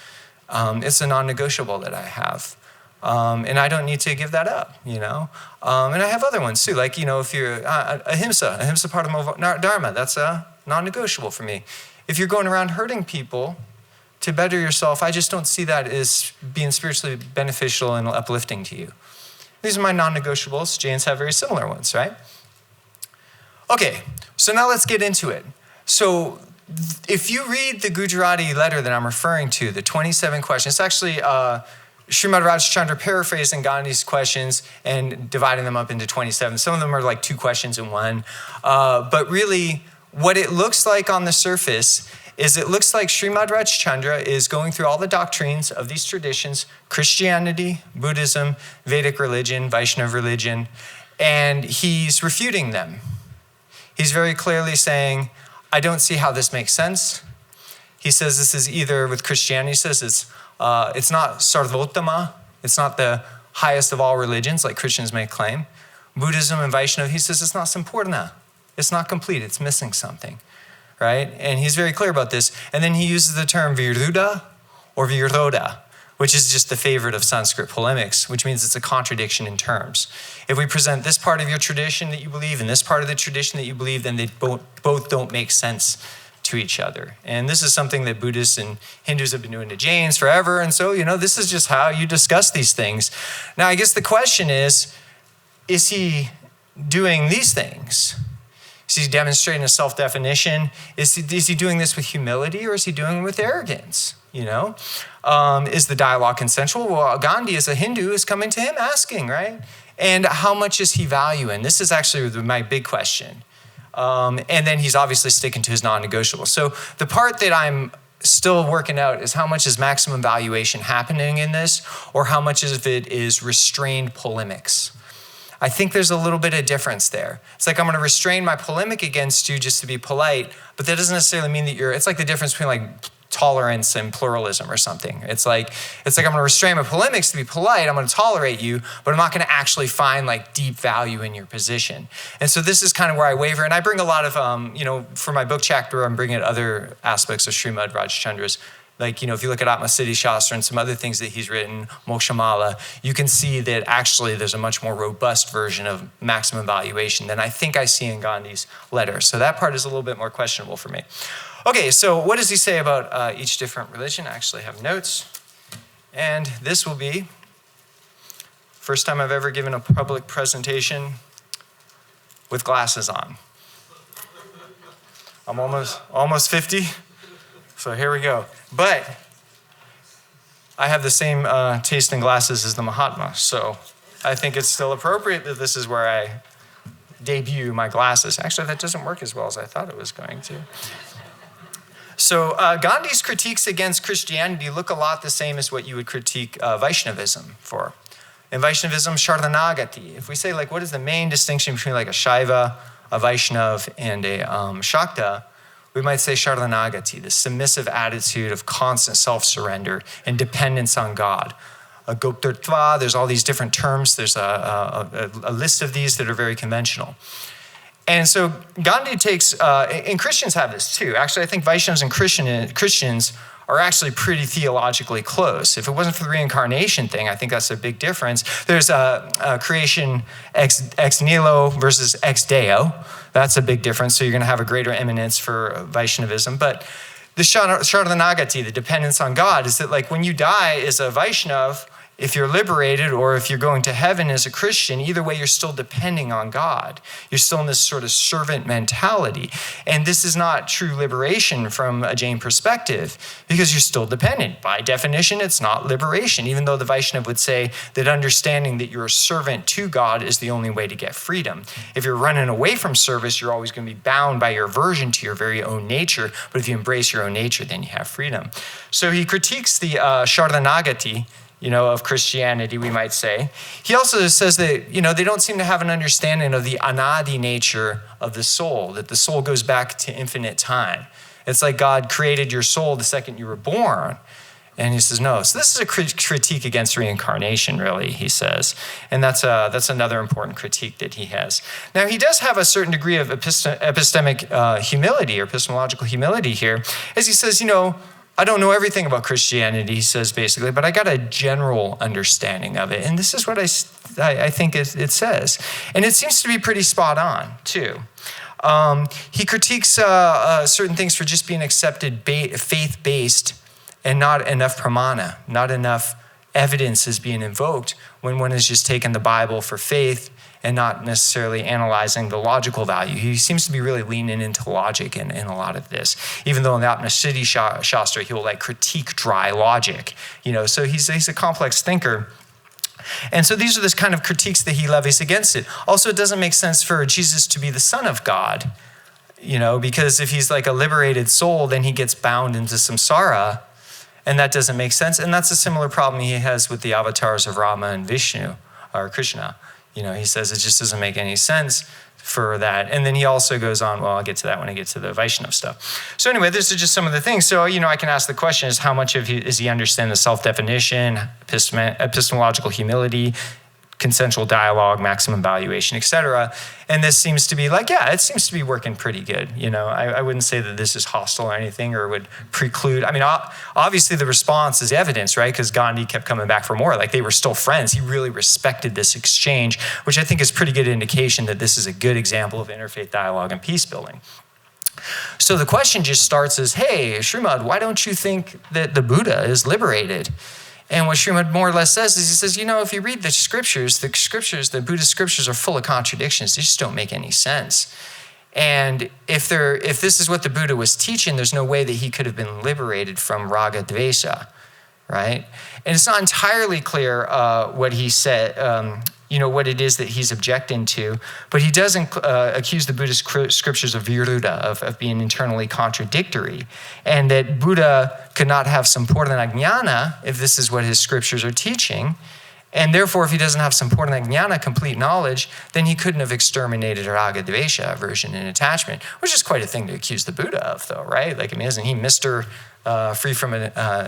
It's a non-negotiable that I have. And I don't need to give that up, And I have other ones too, like, if you're ahimsa part of Dharma, that's a non-negotiable for me. If you're going around hurting people to better yourself, I just don't see that as being spiritually beneficial and uplifting to you. These are my non-negotiables. Jains have very similar ones, right? Okay, so now let's get into it. So if you read the Gujarati letter that I'm referring to, the 27 questions, it's actually Srimad Rajchandra paraphrasing Gandhi's questions and dividing them up into 27. Some of them are like 2 questions in one. But really, what it looks like on the surface is it looks like Srimad Rajchandra is going through all the doctrines of these traditions, Christianity, Buddhism, Vedic religion, Vaishnava religion, and he's refuting them. He's very clearly saying, I don't see how this makes sense. He says this is either with Christianity, he says it's not Sarvottama, it's not the highest of all religions like Christians may claim. Buddhism and Vaishnava, he says it's not Sampurna. It's not complete, it's missing something, right? And he's very clear about this. And then he uses the term viruddha or viroda, which is just the favorite of Sanskrit polemics, which means it's a contradiction in terms. If we present this part of your tradition that you believe and this part of the tradition that you believe, then they both don't make sense to each other. And this is something that Buddhists and Hindus have been doing to Jains forever. And so, this is just how you discuss these things. Now, I guess the question is he doing these things? Is he demonstrating a self-definition? Is he doing this with humility or is he doing it with arrogance? Is the dialogue consensual? Well, Gandhi as a Hindu is coming to him asking, right? And how much is he valuing? This is actually my big question. And then he's obviously sticking to his non-negotiable. So the part that I'm still working out is how much is maximum valuation happening in this, or how much of it is restrained polemics. I think there's a little bit of difference there. It's like I'm going to restrain my polemic against you just to be polite, but that doesn't necessarily mean that it's like the difference between like tolerance and pluralism or something. It's like I'm going to restrain my polemics to be polite. I'm going to tolerate you, but I'm not going to actually find like deep value in your position. And so this is kind of where I waver. And I bring a lot of, for my book chapter, I'm bringing other aspects of Srimad Rajchandra's. Like, if you look at Atma Siddhi Shastra and some other things that he's written, Mokshamala, you can see that actually there's a much more robust version of maximum valuation than I think I see in Gandhi's letter. So that part is a little bit more questionable for me. Okay, so what does he say about each different religion? I actually have notes. And this will be first time I've ever given a public presentation with glasses on. I'm almost 50. So here we go. But I have the same taste in glasses as the Mahatma. So I think it's still appropriate that this is where I debut my glasses. Actually, that doesn't work as well as I thought it was going to. So Gandhi's critiques against Christianity look a lot the same as what you would critique Vaishnavism for. In Vaishnavism, Shardhanagati. If we say, what is the main distinction between a Shaiva, a Vaishnav, and a Shakta, we might say Shardhanagati, the submissive attitude of constant self-surrender and dependence on God. Goptatva, there's all these different terms. There's a list of these that are very conventional. And so Gandhi takes, and Christians have this too. Actually, I think Vaishnavas and Christians are actually pretty theologically close. If it wasn't for the reincarnation thing, I think that's a big difference. There's creation ex nihilo versus ex deo. That's a big difference. So you're going to have a greater eminence for Vaishnavism. But the Shardhanagati, the dependence on God, is that when you die as a Vaishnav, if you're liberated or if you're going to heaven as a Christian, either way, you're still depending on God. You're still in this sort of servant mentality. And this is not true liberation from a Jain perspective because you're still dependent. By definition, it's not liberation, even though the Vaishnava would say that understanding that you're a servant to God is the only way to get freedom. If you're running away from service, you're always going to be bound by your aversion to your very own nature. But if you embrace your own nature, then you have freedom. So he critiques the Shardhanagati, of Christianity, we might say. He also says that, they don't seem to have an understanding of the anadi nature of the soul, that the soul goes back to infinite time. It's like God created your soul the second you were born. And he says, no. So this is a critique against reincarnation, really, he says. And that's another important critique that he has. Now, he does have a certain degree of epistemic humility or epistemological humility here, as he says, I don't know everything about Christianity, he says basically, but I got a general understanding of it. And this is what I think it says. And it seems to be pretty spot on, too. He critiques certain things for just being accepted faith-based and not enough pramana, not enough evidence is being invoked when one has just taken the Bible for faith and not necessarily analyzing the logical value. He seems to be really leaning into logic in a lot of this, even though in the Atmasiddhi Shastra, he will critique dry logic. So he's a complex thinker. And so these are the kind of critiques that he levies against it. Also, it doesn't make sense for Jesus to be the Son of God, because if he's like a liberated soul, then he gets bound into samsara, and that doesn't make sense. And that's a similar problem he has with the avatars of Rama and Vishnu, or Krishna. He says it just doesn't make any sense for that. And then he also goes on, well, I'll get to that when I get to the Vaishnava stuff. So anyway, this is just some of the things. So, I can ask the question is how much does he understand the self-definition, epistemological humility, consensual dialogue, maximum valuation, etc. And this seems to be it seems to be working pretty good. I wouldn't say that this is hostile or anything or would preclude. Obviously the response is evidence, right? Because Gandhi kept coming back for more. They were still friends. He really respected this exchange, which I think is pretty good indication that this is a good example of interfaith dialogue and peace building. So the question just starts as, hey, Srimad, why don't you think that the Buddha is liberated? And what Srimad more or less says is, he says, if you read the Buddhist scriptures are full of contradictions. They just don't make any sense. And if this is what the Buddha was teaching, there's no way that he could have been liberated from raga dvesa, right? And it's not entirely clear what he said, what it is that he's objecting to, but he doesn't accuse the Buddhist scriptures of viruddha, of being internally contradictory, and that Buddha could not have sampurna jnana if this is what his scriptures are teaching, and therefore if he doesn't have sampurna jnana, complete knowledge, then he couldn't have exterminated raga dvesha, aversion and attachment, which is quite a thing to accuse the Buddha of, though, right? Isn't he Mr. Free from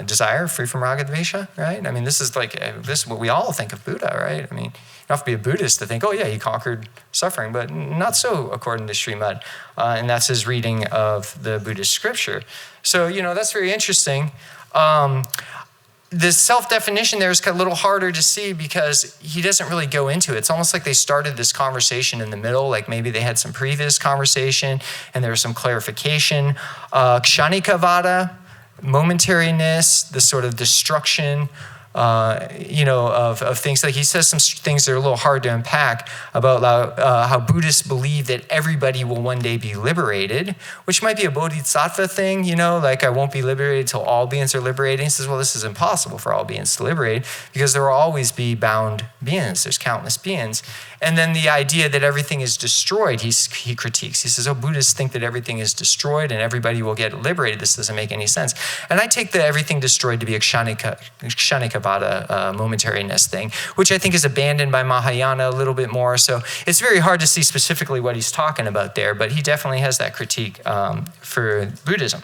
desire, free from raga dvesha, right? This is what we all think of Buddha, right? You don't have to be a Buddhist to think, oh yeah, he conquered suffering, but not so according to Srimad. And that's his reading of the Buddhist scripture. So, that's very interesting. The self-definition there is a little harder to see because he doesn't really go into it. It's almost like they started this conversation in the middle, like maybe they had some previous conversation and there was some clarification. Kshanika vada, momentariness, the sort of destruction, of things. He says some things that are a little hard to unpack about how Buddhists believe that everybody will one day be liberated, which might be a bodhisattva thing, I won't be liberated till all beings are liberated. He says, well, this is impossible for all beings to liberate because there will always be bound beings. There's countless beings. And then the idea that everything is destroyed, he critiques. He says, Buddhists think that everything is destroyed and everybody will get liberated. This doesn't make any sense. And I take the everything destroyed to be a kshanika vada, momentariness thing, which I think is abandoned by Mahayana a little bit more. So it's very hard to see specifically what he's talking about there, but he definitely has that critique for Buddhism.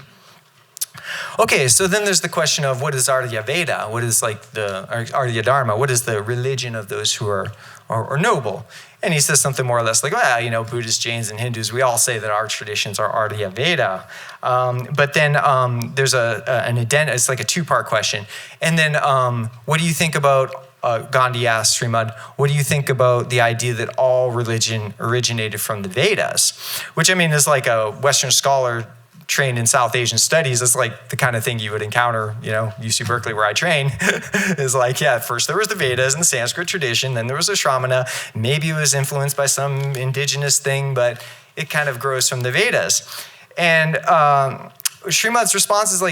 Okay, so then there's the question of what is Arya Veda? What is the Arya Dharma? What is the religion of those who are noble? And he says something more or less like, Buddhists, Jains, and Hindus, we all say that our traditions are Arya Veda. But then there's an addendum, it's like a two-part question. And then what do you think about, Gandhi asked Srimad, what do you think about the idea that all religion originated from the Vedas? Which is like a Western scholar trained in South Asian studies. It's like the kind of thing you would encounter, UC Berkeley where I train, is first there was the Vedas and the Sanskrit tradition, then there was a Shramana. Maybe it was influenced by some indigenous thing, but it kind of grows from the Vedas. And Srimad's response is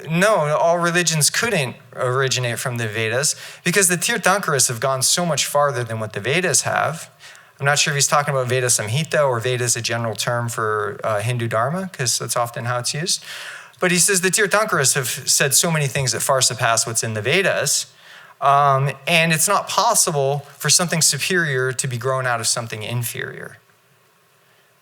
no, all religions couldn't originate from the Vedas because the Tirthankaras have gone so much farther than what the Vedas have. I'm not sure if he's talking about Veda Samhita or Veda as a general term for Hindu Dharma, because that's often how it's used. But he says the Tirthankaras have said so many things that far surpass what's in the Vedas. And it's not possible for something superior to be grown out of something inferior.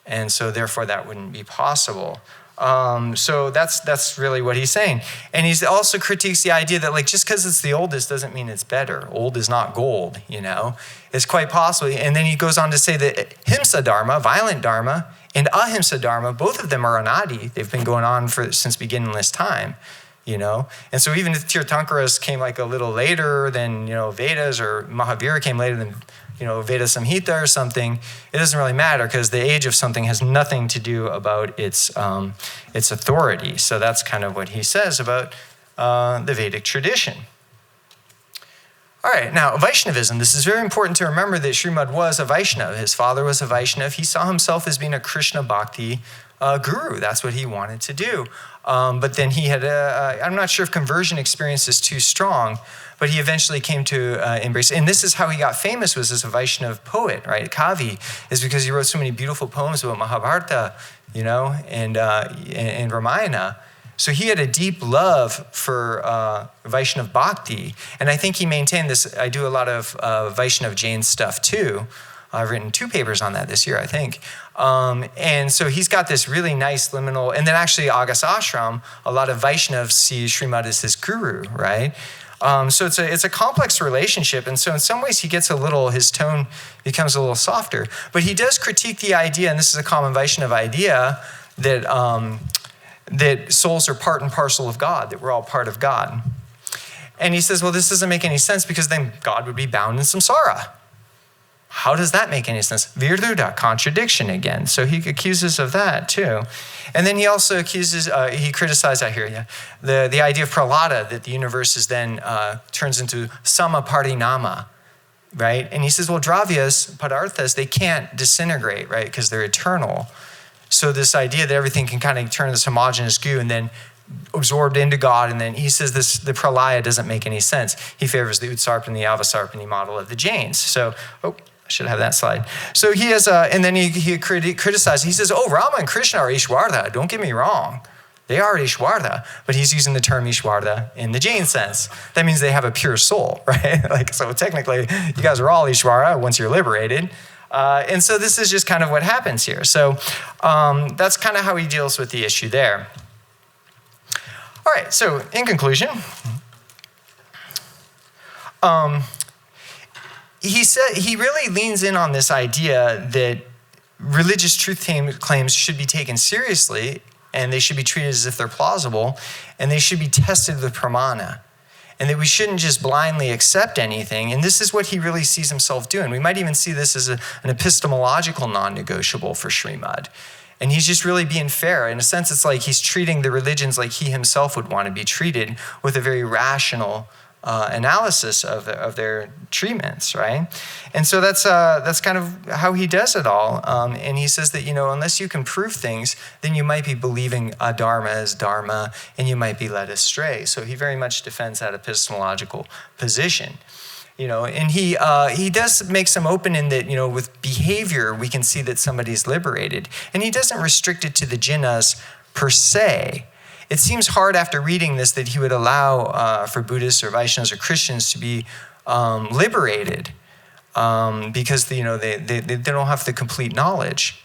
And so therefore that wouldn't be possible. So that's really what he's saying. And he also critiques the idea that like just because it's the oldest doesn't mean it's better. Old is not gold, you know. It's quite possible. And then he goes on to say that himsa dharma, violent dharma, and ahimsa dharma, both of them are anadi. They've been going on since beginningless time, you know. And so even if Tirthankaras came like a little later than, you know, Vedas, or Mahavira came later than, you know, Veda Samhita or something, it doesn't really matter because the age of something has nothing to do about its authority. So that's kind of what he says about the Vedic tradition. All right, now Vaishnavism. This is very important to remember that Srimad was a Vaishnava. His father was a Vaishnava. He saw himself as being a Krishna Bhakti guru. That's what he wanted to do. But then he had I'm not sure if conversion experience is too strong, but he eventually came to embrace, and this is how he got famous, was as a Vaishnava poet, right? Kavi, is because he wrote so many beautiful poems about Mahabharata, you know, and Ramayana. So he had a deep love for Vaishnava Bhakti, and I think he maintained this. I do a lot of Vaishnava Jain stuff too. I've written 2 papers on that this year, I think. And so he's got this really nice liminal, and then actually Agas Ashram, a lot of Vaishnavas see Srimad as his guru, right? So it's a complex relationship, and so in some ways his tone becomes a little softer. But he does critique the idea, and this is a common Vaishnava idea, that souls are part and parcel of God, that we're all part of God. And he says, well, this doesn't make any sense because then God would be bound in samsara. How does that make any sense? Virduda, contradiction again. So he accuses of that too. And then he also accuses, he criticized, I hear you, the idea of pralada, that the universe is then turns into samaparinama, right? And he says, well, dravyas, padarthas, they can't disintegrate, right? Because they're eternal. So this idea that everything can kind of turn this homogeneous goo and then absorbed into God, and then he says the pralaya doesn't make any sense. He favors the utsarpani, avasarpani model of the Jains. So, I should have that slide. So he has, and then he criticized, he says, oh, Rama and Krishna are Ishwarda. Don't get me wrong. They are Ishwarda, but he's using the term Ishwarda in the Jain sense. That means they have a pure soul, right? Like, so technically, you guys are all Ishwara once you're liberated. And so this is just kind of what happens here. So that's kind of how he deals with the issue there. All right, so in conclusion, he really leans in on this idea that religious truth claims should be taken seriously, and they should be treated as if they're plausible, and they should be tested with pramana, and that we shouldn't just blindly accept anything. And this is what he really sees himself doing. We might even see this as an epistemological non-negotiable for Srimad. And he's just really being fair. In a sense, it's like he's treating the religions like he himself would want to be treated, with a very rational analysis of their treatments, right? And so that's kind of how he does it all. And he says that, unless you can prove things, then you might be believing adharma as dharma, and you might be led astray. So he very much defends that epistemological position. And he does make some open in that, with behavior, we can see that somebody's liberated. And he doesn't restrict it to the jinnas per se. It seems hard after reading this that he would allow for Buddhists or Vaishnavas or Christians to be liberated because they don't have the complete knowledge.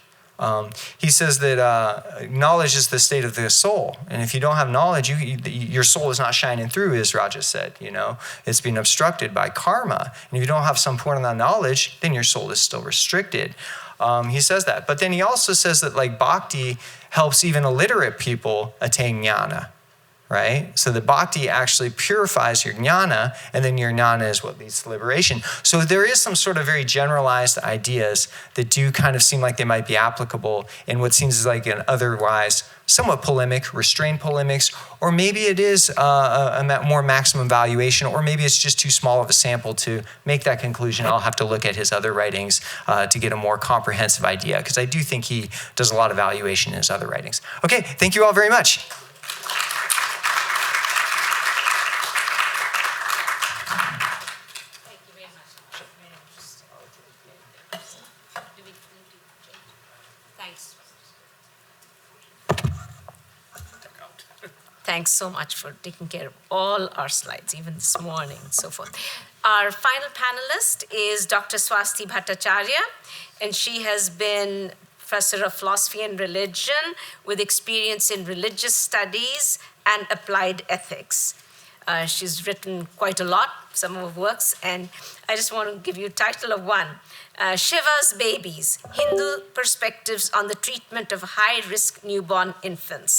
He says that knowledge is the state of the soul, and if you don't have knowledge, your soul is not shining through, as Raja said. It's being obstructed by karma, and if you don't have some point of that knowledge, then your soul is still restricted. He says that, but then he also says that bhakti helps even illiterate people attain jnana, right? So the bhakti actually purifies your jnana, and then your jnana is what leads to liberation. So there is some sort of very generalized ideas that do kind of seem like they might be applicable in what seems like an otherwise somewhat polemic, restrained polemics, or maybe it is a more maximum valuation, or maybe it's just too small of a sample to make that conclusion. I'll have to look at his other writings to get a more comprehensive idea, because I do think he does a lot of valuation in his other writings. Okay, thank you all very much. thanks so much for taking care of all our slides, even this morning and so forth. Our final panelist is Dr. Swasti Bhattacharya, and she has been professor of philosophy and religion with experience in religious studies and applied ethics. She's written quite a lot, some of her works, and I just want to give you a title of one. Shiva's Babies, Hindu Perspectives on the Treatment of High-Risk Newborn Infants.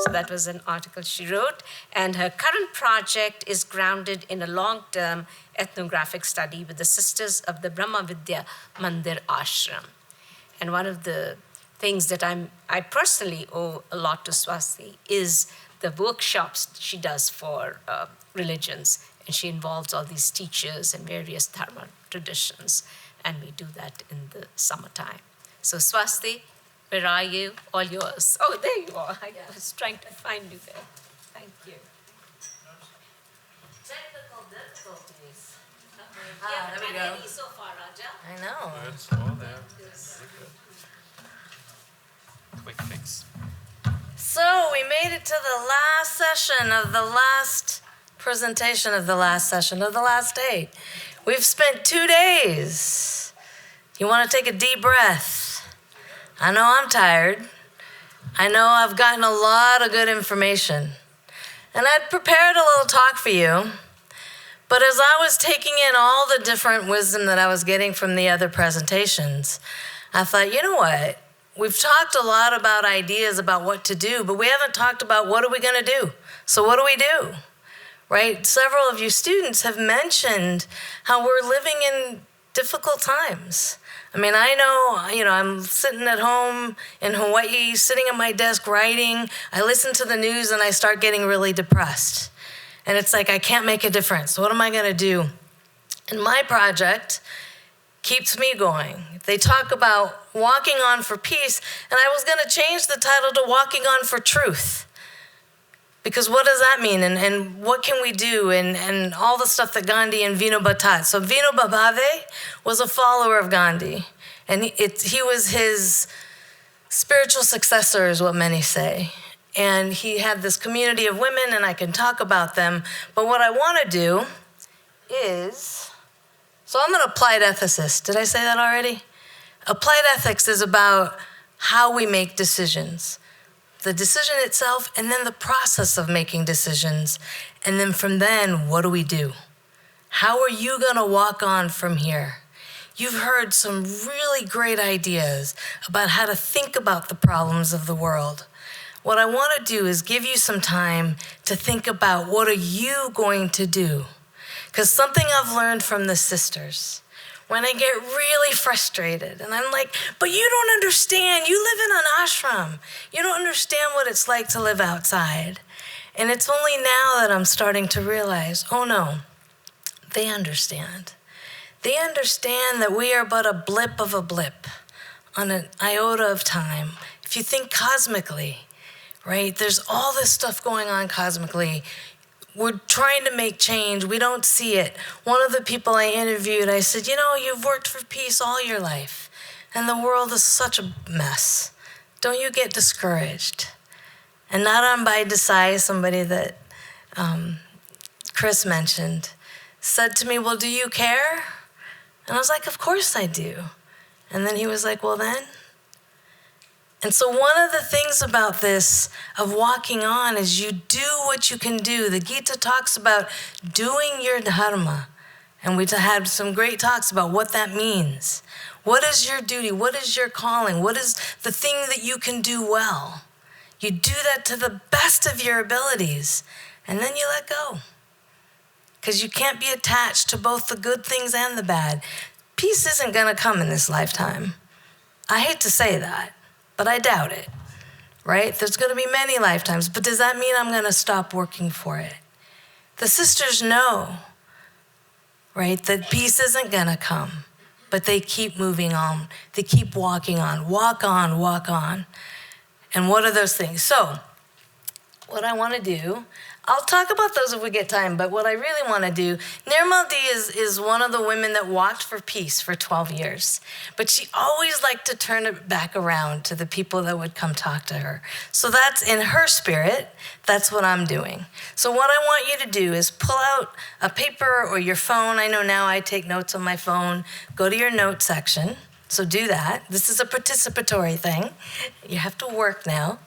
So that was an article she wrote, and her current project is grounded in a long-term ethnographic study with the Sisters of the Brahma Vidya Mandir Ashram. And one of the things that I personally owe a lot to Swasti is the workshops she does for religions. And she involves all these teachers and various Dharma traditions. And we do that in the summertime. So Swasti, where are you? All yours. Oh, there you are. I was trying to find you there. Thank you. Technical difficulties. There we go. Any so far, Raja? I know. It's all there. Quick fix. So we made it to the last session of the last presentation of the last session of the last day. We've spent 2 days. You want to take a deep breath? I know I'm tired. I know I've gotten a lot of good information. And I'd prepared a little talk for you. But as I was taking in all the different wisdom that I was getting from the other presentations, I thought, you know what? We've talked a lot about ideas about what to do, but we haven't talked about what are we going to do. So what do we do? Right? Several of you students have mentioned how we're living in difficult times. I mean, I know, I'm sitting at home in Hawaii, sitting at my desk writing. I listen to the news and I start getting really depressed. And it's like, I can't make a difference. What am I going to do? And my project keeps me going. They talk about walking on for peace, and I was going to change the title to Walking on for Truth. Because what does that mean, and what can we do, and all the stuff that Gandhi and Vinoba taught. So Vinoba Bhave was a follower of Gandhi, and he was his spiritual successor, is what many say. And he had this community of women, and I can talk about them. But what I want to do is, so I'm an applied ethicist. Did I say that already? Applied ethics is about how we make decisions. The decision itself, and then the process of making decisions. And then from then, what do we do? How are you going to walk on from here? You've heard some really great ideas about how to think about the problems of the world. What I want to do is give you some time to think about what are you going to do. Because something I've learned from the sisters, when I get really frustrated and I'm like, but you don't understand, you live in an ashram. You don't understand what it's like to live outside. And it's only now that I'm starting to realize, oh no, they understand. They understand that we are but a blip of a blip on an iota of time. If you think cosmically, right, there's all this stuff going on cosmically. We're trying to make change. We don't see it. One of the people I interviewed, I said, you've worked for peace all your life, and the world is such a mess. Don't you get discouraged? And Naran Bhai Desai, somebody that Chris mentioned, said to me, well, do you care? And I was like, of course I do. And then he was like, well then. And so one of the things about this of walking on is you do what you can do. The Gita talks about doing your dharma. And we had some great talks about what that means. What is your duty? What is your calling? What is the thing that you can do well? You do that to the best of your abilities. And then you let go. Because you can't be attached to both the good things and the bad. Peace isn't going to come in this lifetime. I hate to say that. But I doubt it, right? There's going to be many lifetimes, but does that mean I'm going to stop working for it? The sisters know, right, that peace isn't going to come, but they keep moving on. They keep walking on. Walk on, walk on. And what are those things? So what I want to do, I'll talk about those if we get time, but what I really want to do, Nirmal is one of the women that walked for peace for 12 years, but she always liked to turn it back around to the people that would come talk to her. So that's in her spirit, that's what I'm doing. So what I want you to do is pull out a paper or your phone. I know now I take notes on my phone. Go to your note section, so do that. This is a participatory thing. You have to work now.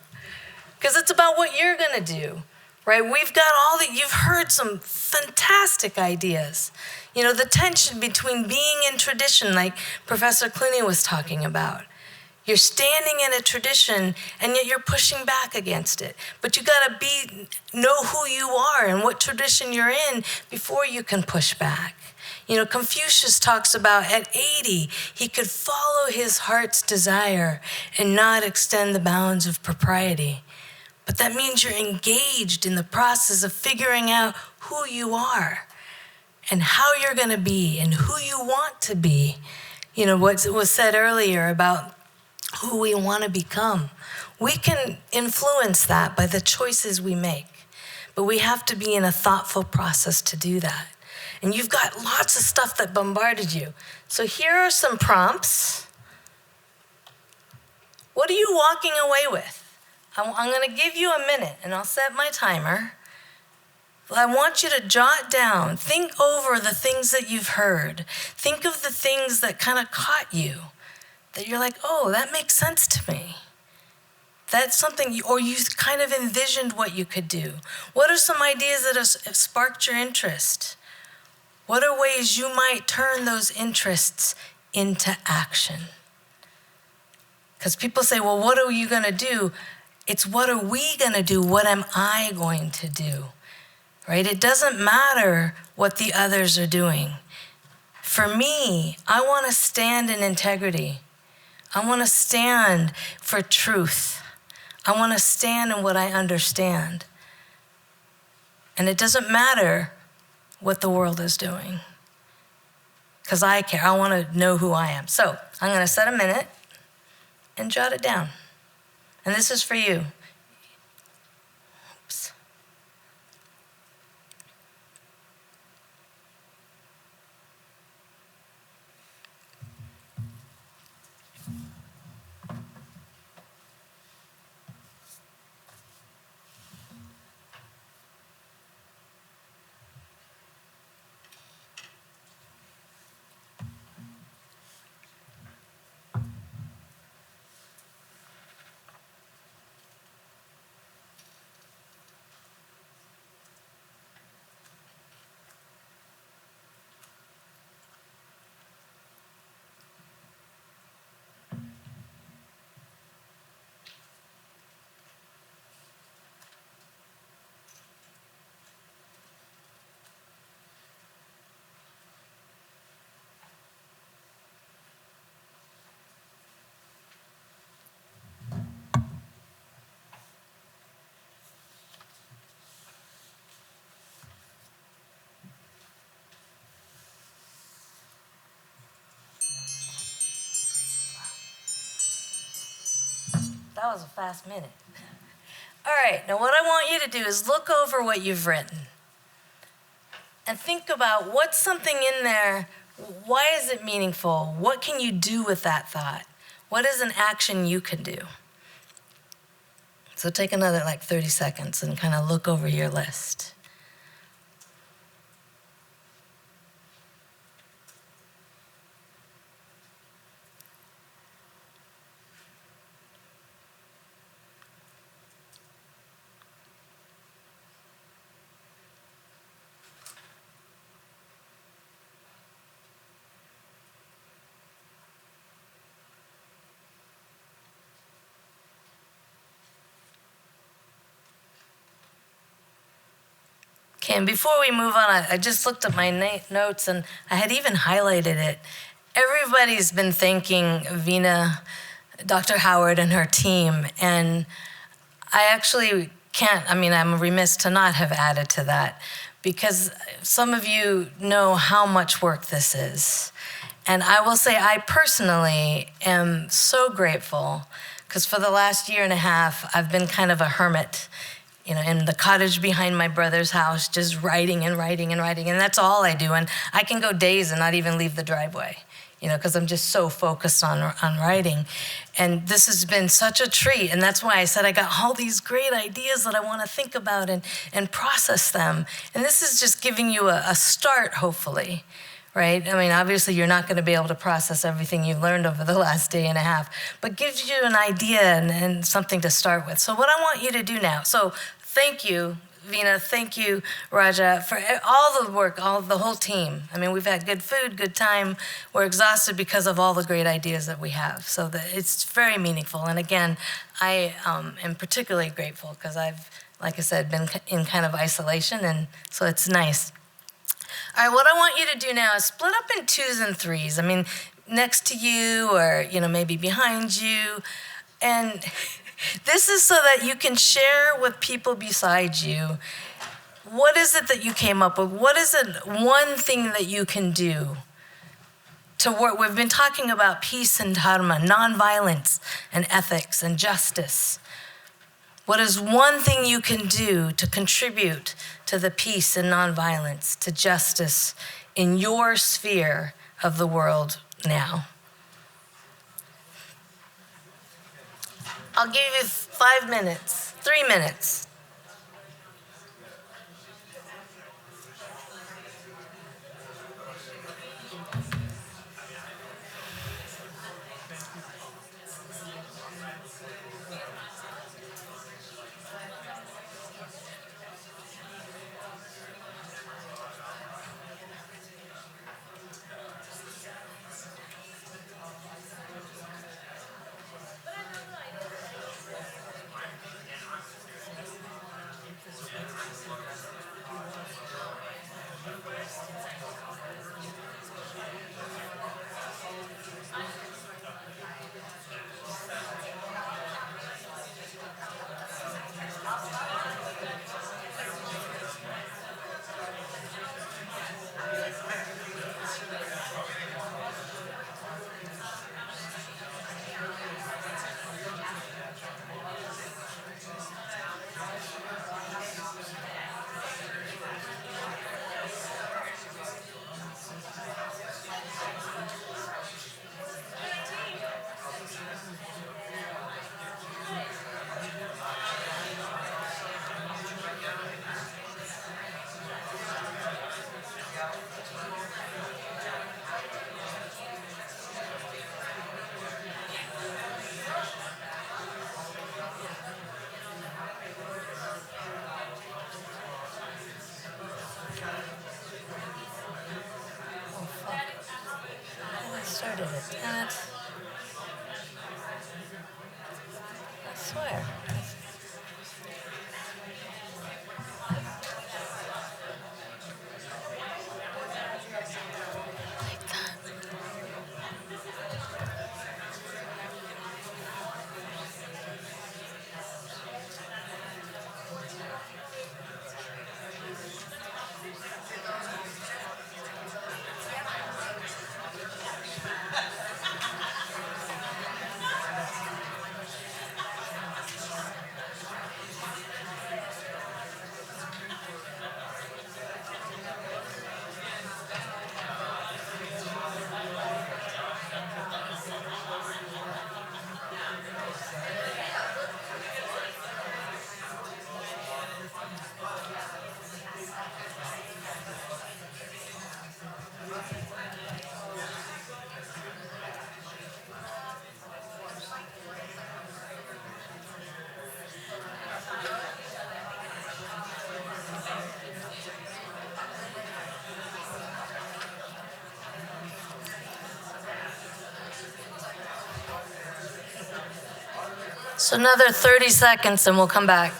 Because it's about what you're going to do, right? We've got you've heard some fantastic ideas. You know, the tension between being in tradition, like Professor Clooney was talking about. You're standing in a tradition, and yet you're pushing back against it. But you got to know who you are and what tradition you're in before you can push back. You know, Confucius talks about at 80, he could follow his heart's desire and not extend the bounds of propriety. But that means you're engaged in the process of figuring out who you are and how you're going to be and who you want to be. You know, what was said earlier about who we want to become. We can influence that by the choices we make, but we have to be in a thoughtful process to do that. And you've got lots of stuff that bombarded you. So here are some prompts. What are you walking away with? I'm going to give you a minute, and I'll set my timer. I want you to jot down, think over the things that you've heard. Think of the things that kind of caught you, that you're like, oh, that makes sense to me. That's something, or you kind of envisioned what you could do. What are some ideas that have sparked your interest? What are ways you might turn those interests into action? Because people say, well, what are you going to do? It's what are we going to do? What am I going to do? Right? It doesn't matter what the others are doing. For me, I want to stand in integrity. I want to stand for truth. I want to stand in what I understand. And it doesn't matter what the world is doing, because I care. I want to know who I am. So I'm going to set a minute and jot it down. And this is for you. Oops. That was a fast minute. All right, now what I want you to do is look over what you've written and think about what's something in there. Why is it meaningful? What can you do with that thought? What is an action you can do? So take another 30 seconds and kind of look over your list. Okay, and before we move on, I just looked at my notes and I had even highlighted it. Everybody's been thanking Veena, Dr. Howard and her team, and I actually can't, I'm remiss to not have added to that, because some of you know how much work this is. And I will say I personally am so grateful, because for the last year and a half, I've been kind of a hermit in the cottage behind my brother's house, just writing and writing and writing. And that's all I do. And I can go days and not even leave the driveway, because I'm just so focused on writing. And this has been such a treat. And that's why I said I got all these great ideas that I want to think about and process them. And this is just giving you a start, hopefully. Right? I mean, obviously, you're not going to be able to process everything you've learned over the last day and a half, but gives you an idea and something to start with. So what I want you to do now, so thank you, Veena, thank you, Raja, for all the work, the whole team. I mean, we've had good food, good time. We're exhausted because of all the great ideas that we have. So it's very meaningful. And again, I am particularly grateful because I've, like I said, been in kind of isolation, and so it's nice. All right, what I want you to do now is split up in 2s and 3s. I mean, next to you or, maybe behind you. And this is so that you can share with people beside you. What is it that you came up with? What is it, one thing that you can do to work? We've been talking about peace and dharma, nonviolence and ethics and justice. What is one thing you can do to contribute to the peace and nonviolence, to justice in your sphere of the world now? I'll give you 5 minutes, 3 minutes. Started it. Damn it. I swear. Like that. So another 30 seconds and we'll come back.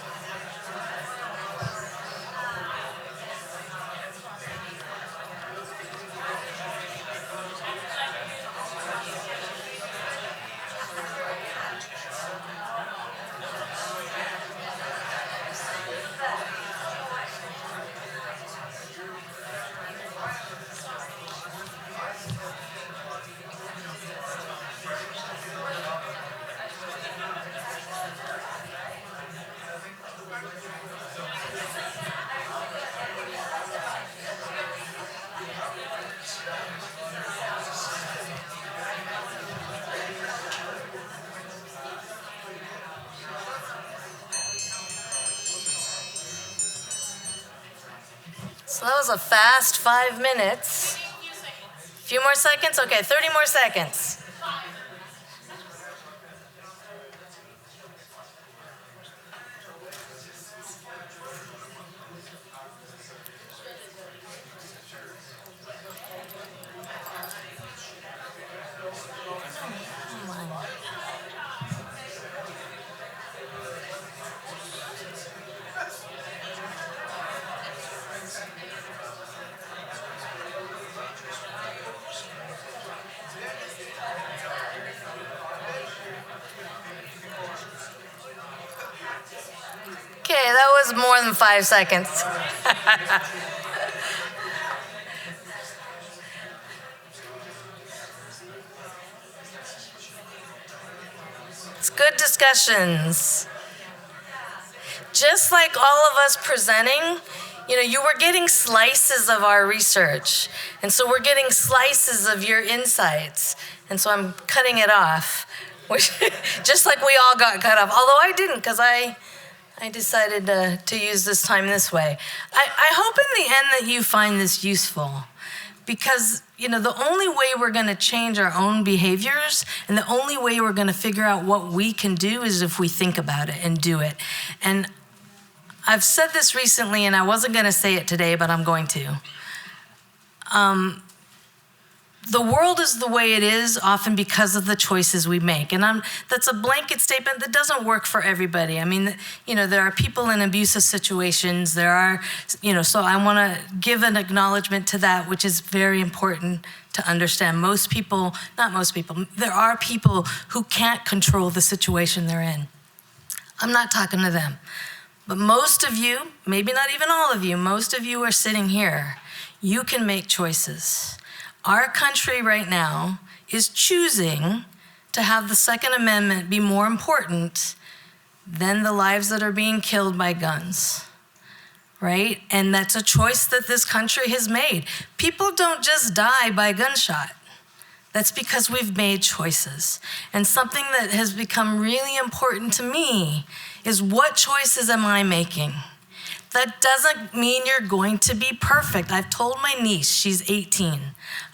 So that was a fast 5 minutes. A few more seconds? Okay, 30 more seconds. Okay, that was more than 5 seconds. It's good discussions. Just like all of us presenting, you were getting slices of our research. And so we're getting slices of your insights. And so I'm cutting it off, just like we all got cut off. Although I didn't, because I decided to use this time this way. I hope in the end that you find this useful. Because, the only way we're going to change our own behaviors and the only way we're going to figure out what we can do is if we think about it and do it. And I've said this recently, and I wasn't going to say it today, but I'm going to. The world is the way it is often because of the choices we make. And that's a blanket statement that doesn't work for everybody. I mean, there are people in abusive situations. There are, so I want to give an acknowledgement to that, which is very important to understand. There are people who can't control the situation they're in. I'm not talking to them. But most of you, maybe not even all of you, most of you are sitting here. You can make choices. Our country right now is choosing to have the Second Amendment be more important than the lives that are being killed by guns, right? And that's a choice that this country has made. People don't just die by gunshot. That's because we've made choices. And something that has become really important to me is what choices am I making? That doesn't mean you're going to be perfect. I've told my niece, she's 18,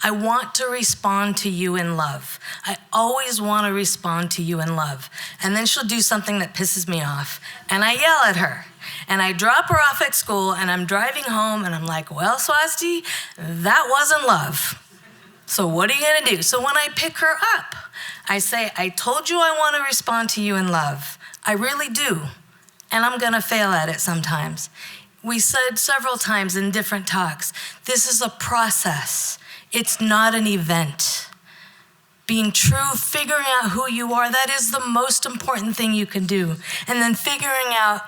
I want to respond to you in love. I always want to respond to you in love. And then she'll do something that pisses me off. And I yell at her. And I drop her off at school, and I'm driving home, and I'm like, well, Swasti, that wasn't love. So what are you going to do? So when I pick her up, I say, I told you I want to respond to you in love. I really do. And I'm going to fail at it sometimes. We said several times in different talks, this is a process. It's not an event. Being true, figuring out who you are, that is the most important thing you can do. And then figuring out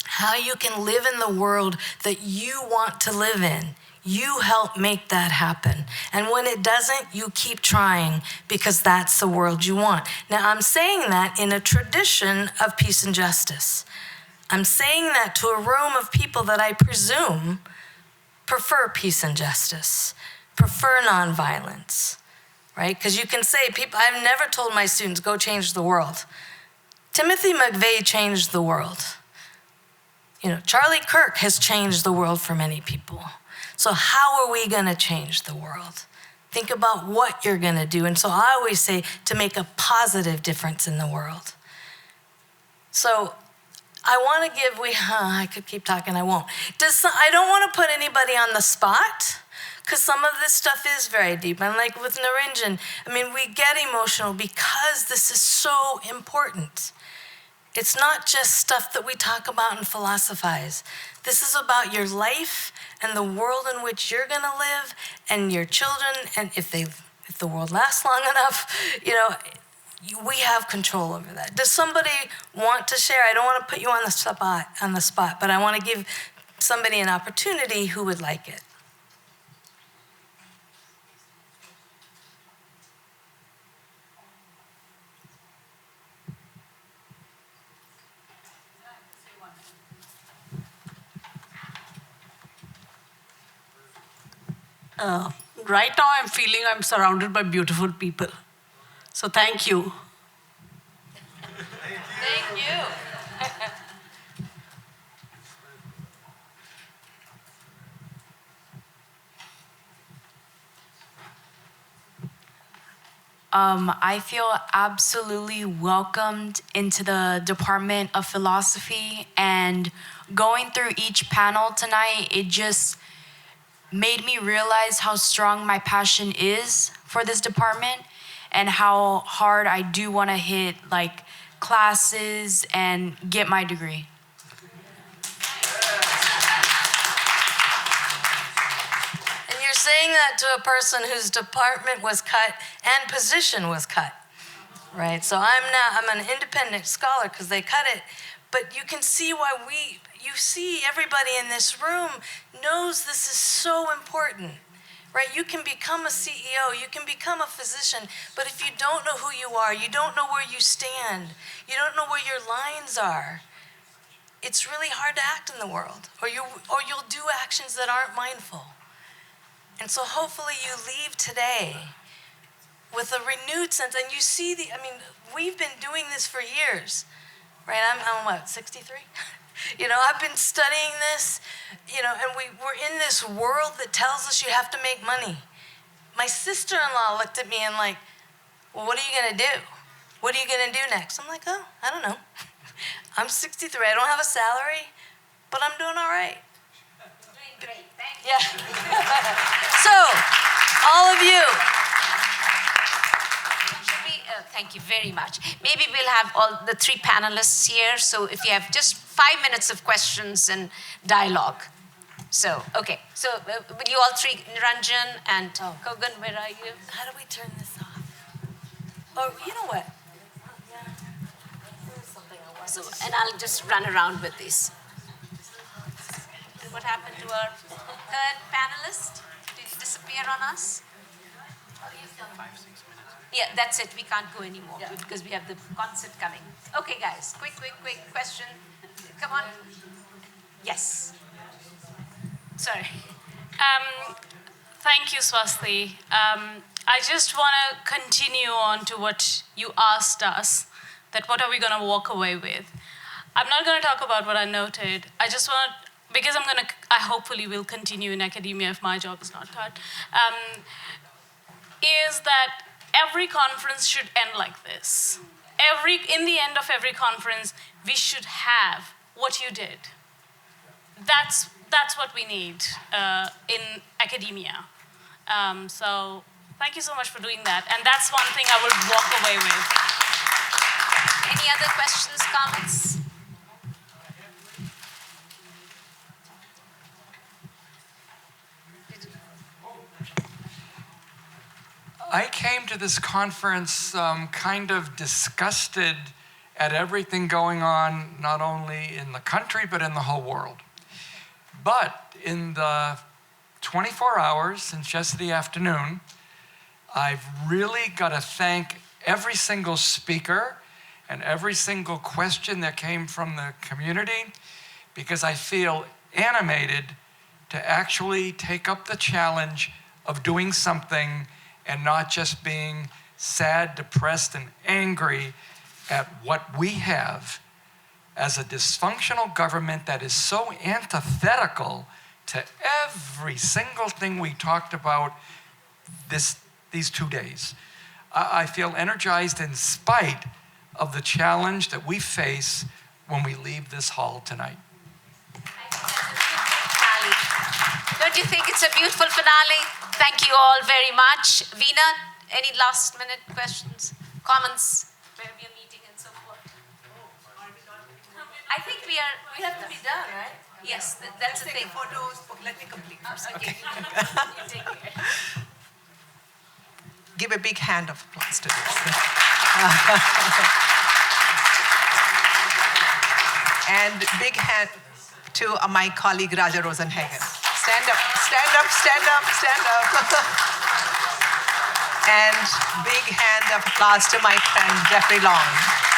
how you can live in the world that you want to live in. You help make that happen. And when it doesn't, you keep trying because that's the world you want. Now, I'm saying that in a tradition of peace and justice. I'm saying that to a room of people that I presume prefer peace and justice, prefer nonviolence, right? Because you can say, I've never told my students, go change the world. Timothy McVeigh changed the world. Charlie Kirk has changed the world for many people. So how are we going to change the world? Think about what you're going to do. And so I always say to make a positive difference in the world. So I want to give, I could keep talking, I won't. I don't want to put anybody on the spot because some of this stuff is very deep. And like with Narinjan, we get emotional because this is so important. It's not just stuff that we talk about and philosophize. This is about your life and the world in which you're going to live and your children. And if the world lasts long enough, we have control over that. Does somebody want to share? I don't want to put you on the spot, but I want to give somebody an opportunity who would like it. Right now I'm feeling I'm surrounded by beautiful people. So thank you. Thank you. I feel absolutely welcomed into the Department of Philosophy, and going through each panel tonight, it just made me realize how strong my passion is for this department and how hard I do want to hit like classes and get my degree. And you're saying that to a person whose department was cut and position was cut, right? So I'm an independent scholar because they cut it, but you can see why you see everybody in this room knows this is so important, right? You can become a CEO, you can become a physician, but if you don't know who you are, you don't know where you stand, you don't know where your lines are, it's really hard to act in the world, or you'll do actions that aren't mindful. And so hopefully you leave today with a renewed sense, and you see we've been doing this for years, right? I'm what, 63? I've been studying this, and we're in this world that tells us you have to make money. My sister-in-law looked at me and like, well, what are you gonna do? What are you gonna do next? I'm like, oh, I don't know. I'm 63, I don't have a salary, but I'm doing all right. Great, thank you. Yeah. So, all of you. Thank you very much. Maybe we'll have all the three panelists here, so if you have just 5 minutes of questions and dialogue. So, okay. So, will you all three, Niranjan and Kogan, where are you? How do we turn this off? Oh, you know what? So, and I'll just run around with this. What happened to our third panelist? Did he disappear on us? 5, 6 minutes. Yeah, that's it. We can't go anymore because we have the concert coming. Okay, guys, quick question. Come on. Yes. Sorry. Thank you, Swasti. I just want to continue on to what you asked us, that what are we going to walk away with? I'm not going to talk about what I noted. I just want, because I hopefully will continue in academia if my job is not cut, is that every conference should end like this. In the end of every conference, we should have what you did. That's what we need in academia. So thank you so much for doing that. And that's one thing I would walk away with. Any other questions, comments? I came to this conference kind of disgusted at everything going on, not only in the country, but in the whole world. But in the 24 hours since yesterday afternoon, I've really got to thank every single speaker and every single question that came from the community, because I feel animated to actually take up the challenge of doing something and not just being sad, depressed, and angry at what we have as a dysfunctional government that is so antithetical to every single thing we talked about these 2 days. I feel energized in spite of the challenge that we face when we leave this hall tonight. Don't you think it's a beautiful finale? Thank you all very much. Veena, any last minute questions, comments, where we are meeting and so forth? I think we have to be done, right? Yes, that's the thing. Photos. Let me complete first. Okay. You take care. Give a big hand of applause to this. And big hand to my colleague Raja Rosenhagen. Stand up, stand up, stand up, stand up. And big hand of applause to my friend Jeffrey Long.